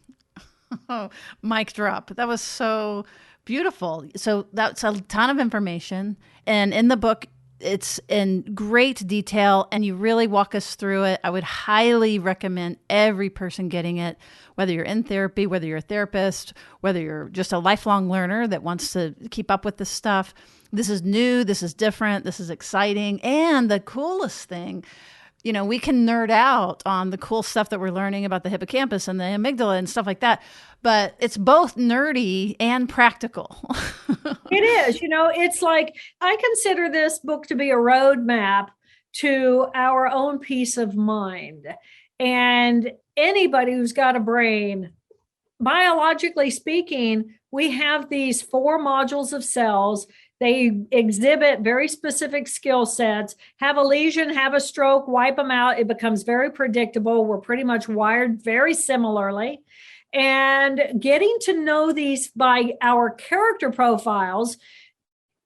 D: Oh, mic drop. That was so beautiful. So that's a ton of information. And in the book, it's in great detail and you really walk us through it. I would highly recommend every person getting it, whether you're in therapy, whether you're a therapist, whether you're just a lifelong learner that wants to keep up with this stuff. This is new. This is different. This is exciting. And the coolest thing, we can nerd out on the cool stuff that we're learning about the hippocampus and the amygdala and stuff like that, but it's both nerdy and practical.
A: It is. It's like I consider this book to be a roadmap to our own peace of mind. And anybody who's got a brain, biologically speaking, we have these 4 modules of cells. They exhibit very specific skill sets. Have a lesion, have a stroke, wipe them out. It becomes very predictable. We're pretty much wired very similarly. And getting to know these by our character profiles,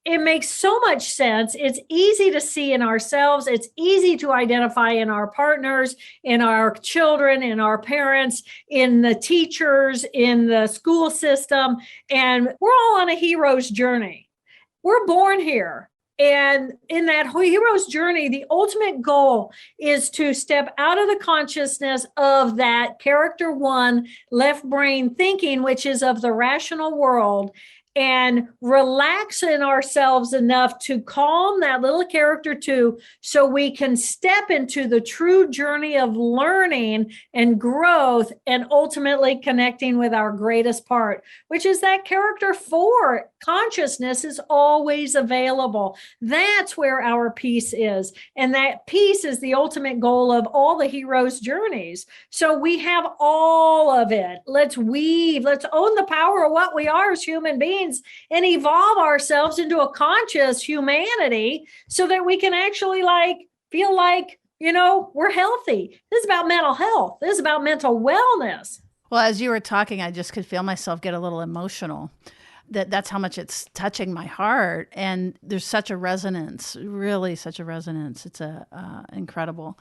A: it makes so much sense. It's easy to see in ourselves. It's easy to identify in our partners, in our children, in our parents, in the teachers, in the school system. And we're all on a hero's journey. We're born here. And in that hero's journey, the ultimate goal is to step out of the consciousness of that character 1 left brain thinking, which is of the rational world, and relax in ourselves enough to calm that little character 2 so we can step into the true journey of learning and growth and ultimately connecting with our greatest part, which is that character 4. Consciousness is always available. That's where our peace is. And that peace is the ultimate goal of all the heroes' journeys. So we have all of it. Let's weave, let's own the power of what we are as human beings and evolve ourselves into a conscious humanity so that we can actually feel like, we're healthy. This is about mental health. This is about mental wellness.
D: Well, as you were talking, I just could feel myself get a little emotional. That's how much it's touching my heart. And there's such a resonance, really such a resonance. It's incredible.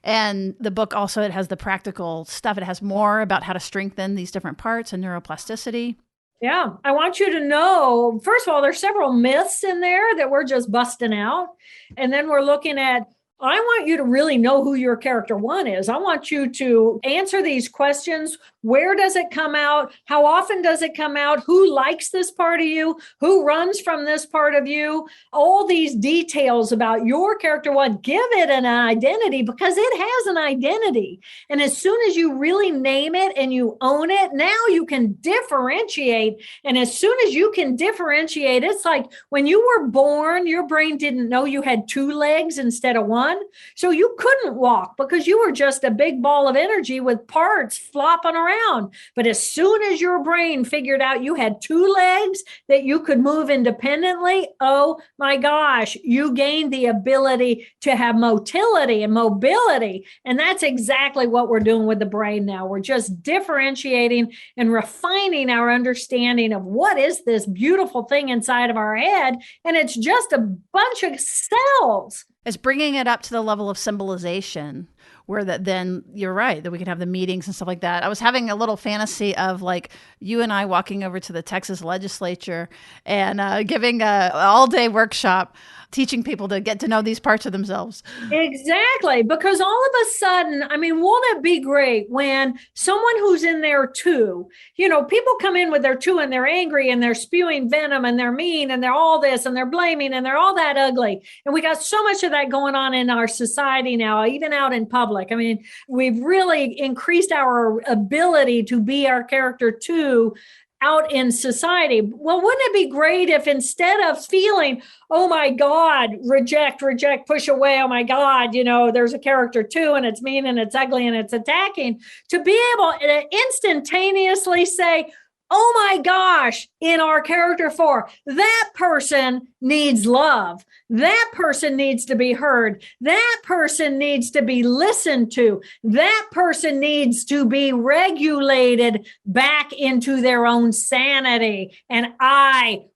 D: And the book also, it has the practical stuff. It has more about how to strengthen these different parts and neuroplasticity.
A: Yeah, I want you to know, first of all, there's several myths in there that we're just busting out. And then we're looking at, I want you to really know who your character 1 is. I want you to answer these questions Where does it come out? How often does it come out? Who likes this part of you? Who runs from this part of you? All these details about your character one, give it an identity because it has an identity. And as soon as you really name it and you own it, now you can differentiate. And as soon as you can differentiate, it's like when you were born, your brain didn't know you had two legs instead of one. So you couldn't walk because you were just a big ball of energy with parts flopping around. But as soon as your brain figured out you had two legs that you could move independently, oh my gosh, you gained the ability to have motility and mobility. And that's exactly what we're doing with the brain now. We're just differentiating and refining our understanding of what is this beautiful thing inside of our head. And it's just a bunch of cells.
D: It's bringing it up to the level of symbolization where that then you're right, that we can have the meetings and stuff like that. I was having a little fantasy of like you and I walking over to the Texas legislature and giving a all-day workshop teaching people to get to know these parts of themselves.
A: Exactly. Because all of a sudden, I mean, won't it be great when someone who's in there too, people come in with their two and they're angry and they're spewing venom and they're mean and they're all this and they're blaming and they're all that ugly. And we got so much of that going on in our society now, even out in public. I mean, we've really increased our ability to be our character too out in society. Well, wouldn't it be great if instead of feeling, oh my God, reject, push away, oh my God, there's a character too, and it's mean and it's ugly and it's attacking, to be able to instantaneously say, oh my gosh, in our character 4, that person needs love. That person needs to be heard. That person needs to be listened to. That person needs to be regulated back into their own sanity. And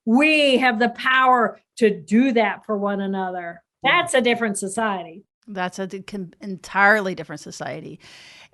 A: we have the power to do that for one another. That's a different society.
D: That's an entirely different society.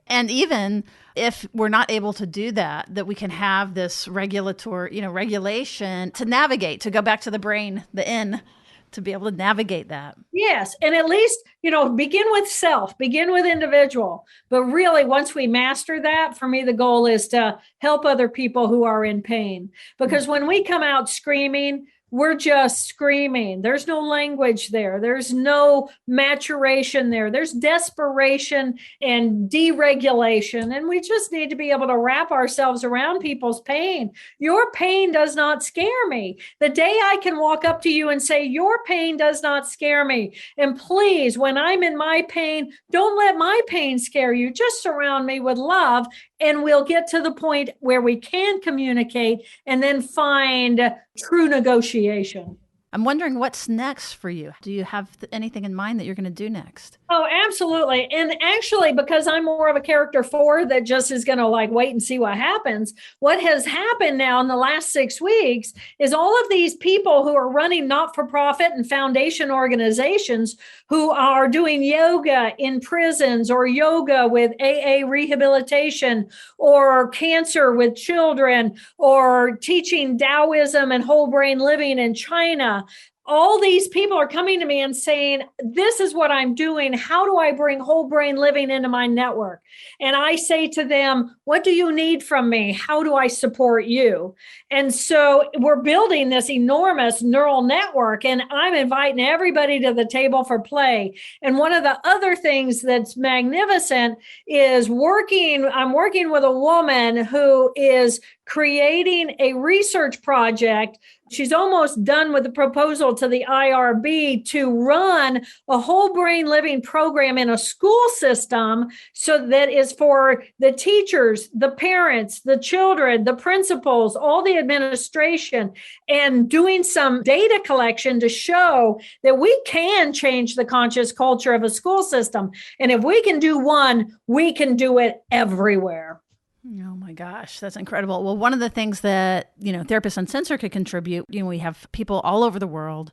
D: And even if we're not able to do that, that we can have this regulatory, regulation to navigate, to go back to the brain, the N, to be able to navigate that.
A: Yes. And at least, begin with self, begin with individual. But really, once we master that, for me, the goal is to help other people who are in pain. Because when we come out screaming, we're just screaming. There's no language there. There's no maturation there. There's desperation and deregulation. And we just need to be able to wrap ourselves around people's pain. Your pain does not scare me. The day I can walk up to you and say, your pain does not scare me. And please, when I'm in my pain, don't let my pain scare you. Just surround me with love. And we'll get to the point where we can communicate and then find true negotiation.
D: I'm wondering what's next for you. Do you have anything in mind that you're going to do next?
A: Oh, absolutely. And actually, because I'm more of a character 4 that just is going to wait and see what happens. What has happened now in the last 6 weeks is all of these people who are running not-for-profit and foundation organizations who are doing yoga in prisons or yoga with AA rehabilitation or cancer with children or teaching Taoism and whole brain living in China. All these people are coming to me and saying, this is what I'm doing. How do I bring whole brain living into my network? And I say to them, what do you need from me? How do I support you? And so we're building this enormous neural network, and I'm inviting everybody to the table for play. And one of the other things that's magnificent is I'm working with a woman who is creating a research project. She's almost done with the proposal to the IRB to run a whole brain living program in a school system so that is for the teachers, the parents, the children, the principals, all the administration, and doing some data collection to show that we can change the conscious culture of a school system. And if we can do one, we can do it everywhere.
D: Oh my gosh, that's incredible. Well, one of the things that, Therapists Uncensored could contribute, we have people all over the world,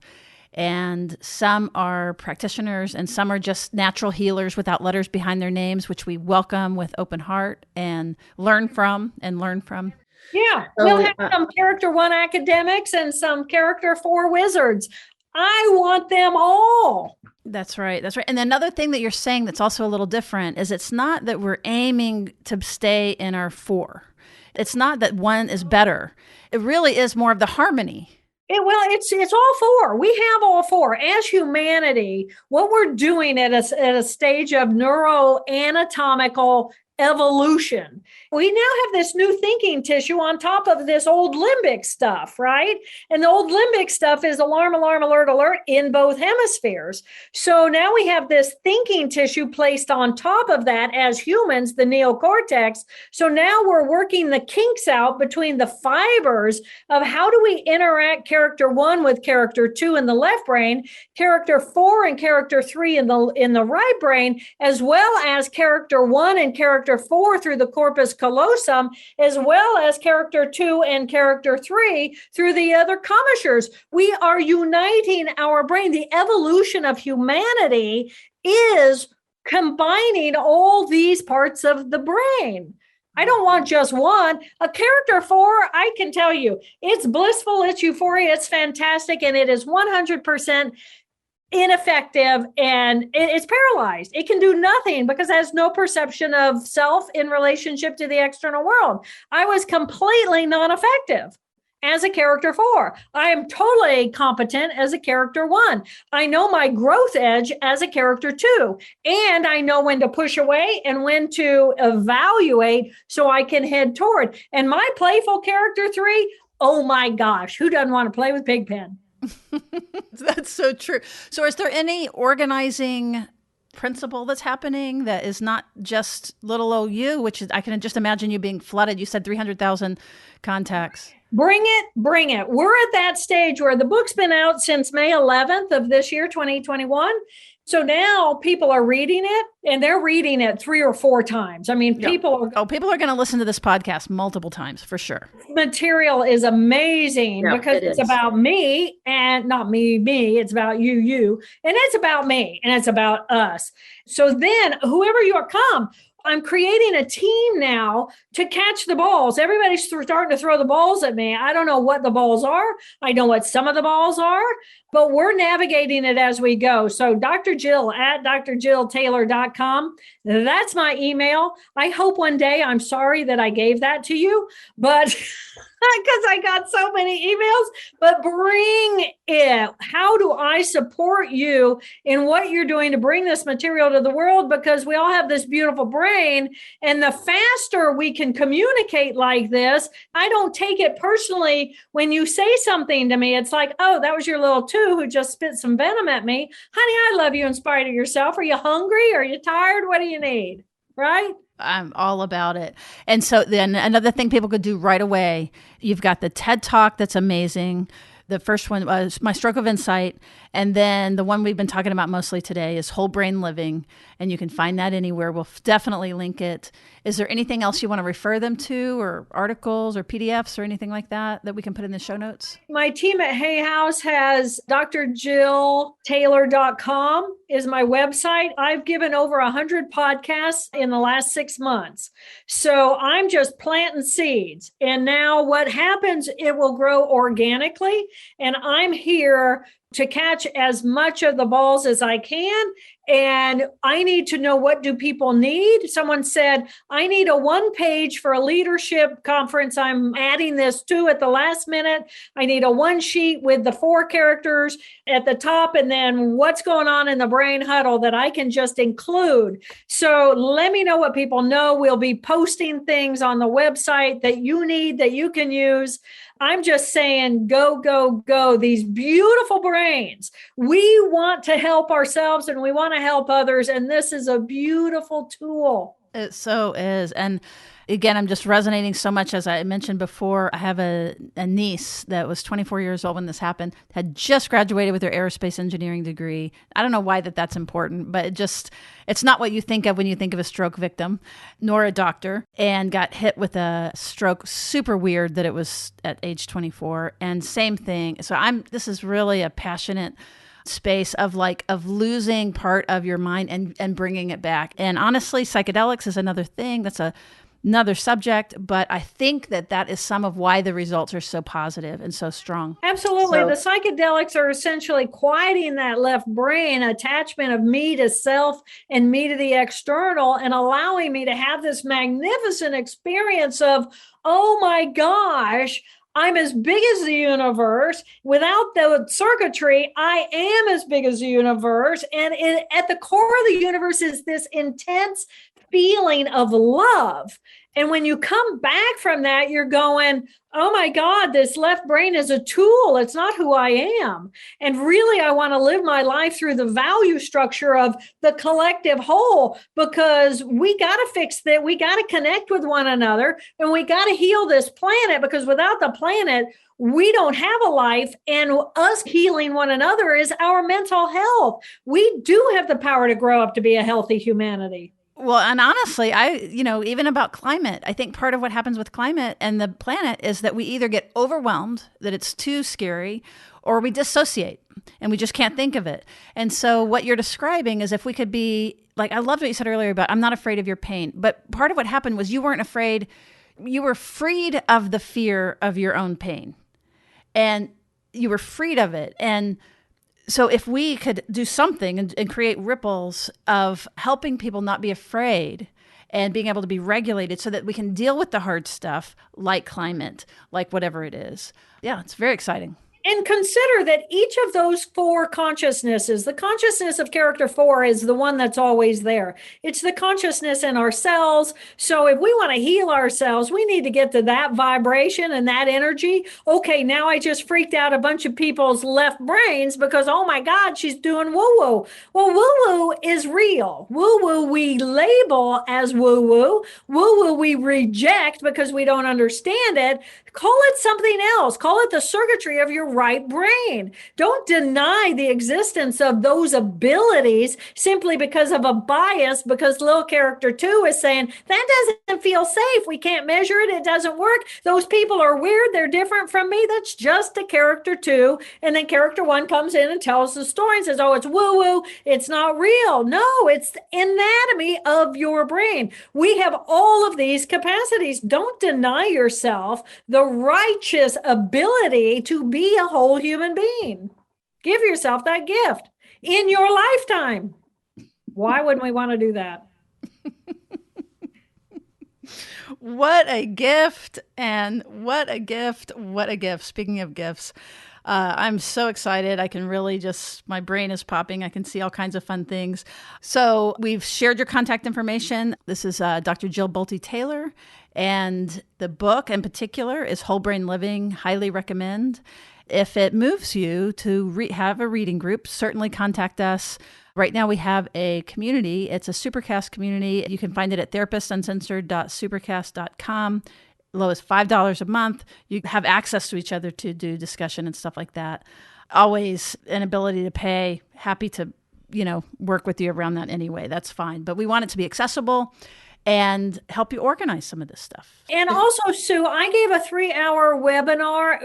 D: and some are practitioners and some are just natural healers without letters behind their names, which we welcome with open heart and learn from. Yeah,
A: we'll have some character 1 academics and some character 4 wizards. I want them all.
D: That's right. That's right. And another thing that you're saying that's also a little different is it's not that we're aiming to stay in our 4. It's not that one is better. It really is more of the harmony.
A: It's all 4. We have all 4. As humanity, what we're doing at a stage of neuroanatomical evolution, we now have this new thinking tissue on top of this old limbic stuff, right? And the old limbic stuff is alarm, alarm, alert, alert in both hemispheres. So now we have this thinking tissue placed on top of that as humans, the neocortex. So now we're working the kinks out between the fibers of how do we interact character 1 with character 2 in the left brain, character 4 and character 3 in the right brain, as well as character 1 and character 4 through the corpus callosum, as well as character 2 and character 3 through the other commissures. We are uniting our brain. The evolution of humanity is combining all these parts of the brain. I don't want just one. A character 4, I can tell you, it's blissful, it's euphoria, it's fantastic, and it is 100% ineffective, and it's paralyzed. It can do nothing because it has no perception of self in relationship to the external world. I was completely non-effective as a character 4. I am totally competent as a character 1. I know my growth edge as a character 2, and I know when to push away and when to evaluate so I can head toward. And my playful character 3, oh my gosh, who doesn't want to play with Pigpen?
D: That's so true. So is there any organizing principle that's happening that is not just little old you, which is, I can just imagine you being flooded. You said 300,000 contacts.
A: Bring it. We're at that stage where the book's been out since May 11th of this year, 2021. So now people are reading it, and they're reading it 3 or 4 times. I mean, people are
D: going to listen to this podcast multiple times for sure.
A: Material is amazing because it's about me and not me. It's about you, and it's about me, and it's about us. So then whoever you are, come. I'm creating a team now to catch the balls. Everybody's starting to throw the balls at me. I don't know what the balls are. I know what some of the balls are, but we're navigating it as we go. So Dr. Jill at drjilltaylor.com. That's my email. I hope one day, I'm sorry that I gave that to you, but because I got so many emails, but bring it. How do I support you in what you're doing to bring this material to the world? Because we all have this beautiful brain, and the faster we can communicate like this, I don't take it personally when you say something to me. It's like, oh, that was your little 2 who just spit some venom at me. Honey, I love you in spite of yourself. Are you hungry? Are you tired? What do you need? Right?
D: I'm all about it. And so then another thing people could do right away, you've got the TED Talk that's amazing. The first one was My Stroke of Insight. And then the one we've been talking about mostly today is Whole Brain Living. And you can find that anywhere. We'll definitely link it. Is there anything else you want to refer them to, or articles or PDFs or anything like that we can put in the show notes?
A: My team at Hay House has drjilltaylor.com is my website. I've given over 100 podcasts in the last 6 months. So I'm just planting seeds. And now what happens, it will grow organically. And I'm here to catch as much of the balls as I can. And I need to know, what do people need? Someone said, I need a 1-page for a leadership conference I'm adding this to at the last minute. I need a 1-sheet with the 4 characters at the top, and then what's going on in the brain huddle that I can just include. So let me know what people know. We'll be posting things on the website that you need, that you can use. I'm just saying, go, go, go. These beautiful brains. We want to help ourselves, and we want to help others. And this is a beautiful tool.
D: It so is. And again, I'm just resonating so much. As I mentioned before, I have a niece that was 24 years old when this happened, had just graduated with her aerospace engineering degree. I don't know why that's important, but it's not what you think of when you think of a stroke victim, nor a doctor, and got hit with a stroke. Super weird that it was at age 24. And same thing. So this is really a passionate space of losing part of your mind and bringing it back. And honestly, psychedelics is another thing that's a another subject, but I think that is some of why the results are so positive and so strong.
A: Absolutely. The psychedelics are essentially quieting that left brain attachment of me to self and me to the external, and allowing me to have this magnificent experience of, oh my gosh, I'm as big as the universe. Without the circuitry, I am as big as the universe. And at the core of the universe is this intense feeling of love. And when you come back from that, you're going, oh my God, this left brain is a tool. It's not who I am. And really, I want to live my life through the value structure of the collective whole, because we got to fix that. We got to connect with one another, and we got to heal this planet, because without the planet, we don't have a life. And us healing one another is our mental health. We do have the power to grow up to be a healthy humanity.
D: Well, and honestly, even about climate, I think part of what happens with climate and the planet is that we either get overwhelmed, that it's too scary, or we dissociate and we just can't think of it. And so what you're describing is, if we could be like, I loved what you said earlier about, I'm not afraid of your pain. But part of what happened was you weren't afraid. You were freed of the fear of your own pain, and you were freed of it. And so if we could do something and create ripples of helping people not be afraid and being able to be regulated so that we can deal with the hard stuff like climate, like whatever it is. Yeah, it's very exciting.
A: And consider that each of those four consciousnesses, the consciousness of character 4 is the one that's always there. It's the consciousness in ourselves. So if we want to heal ourselves, we need to get to that vibration and that energy. Okay, now I just freaked out a bunch of people's left brains because, oh my God, she's doing woo-woo. Well, woo-woo is real. Woo-woo we label as woo-woo. Woo-woo we reject because we don't understand it. Call it something else. Call it the circuitry of your right brain. Don't deny the existence of those abilities simply because of a bias, because little character 2 is saying, that doesn't feel safe. We can't measure it. It doesn't work. Those people are weird. They're different from me. That's just a character 2. And then character 1 comes in and tells the story and says, oh, it's woo-woo. It's not real. No, it's the anatomy of your brain. We have all of these capacities. Don't deny yourself the righteous ability to be a whole human being. Give yourself that gift in your lifetime. Why wouldn't we want to do that?
D: What a gift, and what a gift, what a gift. Speaking of gifts, I'm so excited. I can really my brain is popping. I can see all kinds of fun things. So we've shared your contact information. This is Dr. Jill Bolte-Taylor, and the book in particular is Whole Brain Living. Highly recommend. If it moves you to have a reading group, certainly contact us. Right now we have a community. It's a Supercast community. You can find it at therapistsuncensored.supercast.com. Low as $5 a month. You have access to each other to do discussion and stuff like that. Always an ability to pay. Happy to, work with you around that anyway. That's fine. But we want it to be accessible and help you organize some of this stuff.
A: And also, Sue, I gave a 3-hour webinar,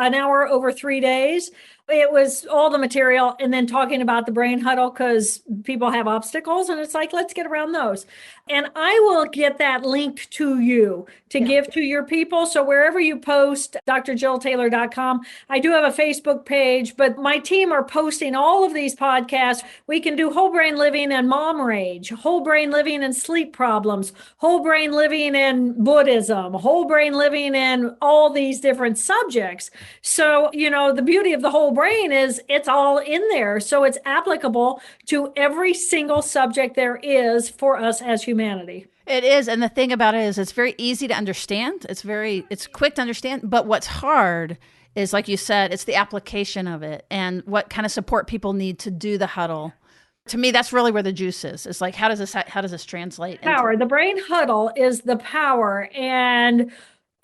A: an hour over 3 days. It was all the material and then talking about the brain huddle, because people have obstacles, and it's like, let's get around those. And I will get that linked to you to give to your people. So wherever you post, drjilltaylor.com. I do have a Facebook page, but my team are posting all of these podcasts. We can do whole brain living and mom rage, whole brain living and sleep problems, whole brain living and Buddhism, whole brain living and all these different subjects. So, the beauty of the whole brain is it's all in there. So it's applicable to every single subject there is for us as humanity.
D: It is. And the thing about it is it's very easy to understand. It's quick to understand. But what's hard is, like you said, it's the application of it and what kind of support people need to do the huddle. To me, that's really where the juice is. It's like, how does this translate?
A: Power. The brain huddle is the power. And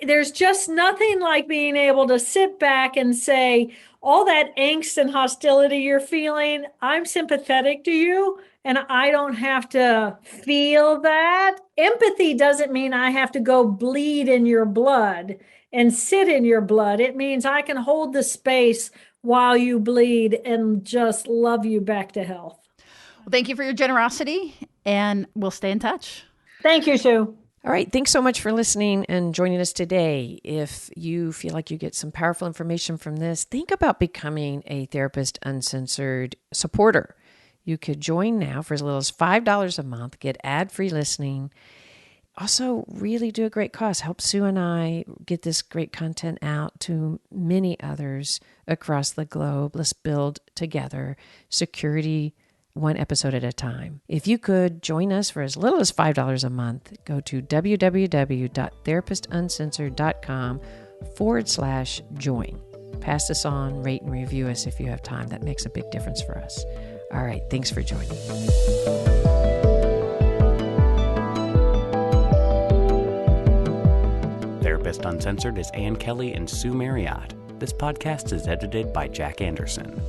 A: there's just nothing like being able to sit back and say, all that angst and hostility you're feeling, I'm sympathetic to you, and I don't have to feel that. Empathy doesn't mean I have to go bleed in your blood and sit in your blood. It means I can hold the space while you bleed and just love you back to health.
D: Well, thank you for your generosity, and we'll stay in touch.
A: Thank you, Sue.
C: All right. Thanks so much for listening and joining us today. If you feel like you get some powerful information from this, think about becoming a Therapist Uncensored supporter. You could join now for as little as $5 a month, get ad-free listening. Also, really do a great cause. Help Sue and I get this great content out to many others across the globe. Let's build together security one episode at a time. If you could join us for as little as $5 a month, go to www.therapistuncensored.com/join. Pass this on, rate and review us if you have time. That makes a big difference for us. All right. Thanks for joining.
B: Therapist Uncensored is Ann Kelly and Sue Marriott. This podcast is edited by Jack Anderson.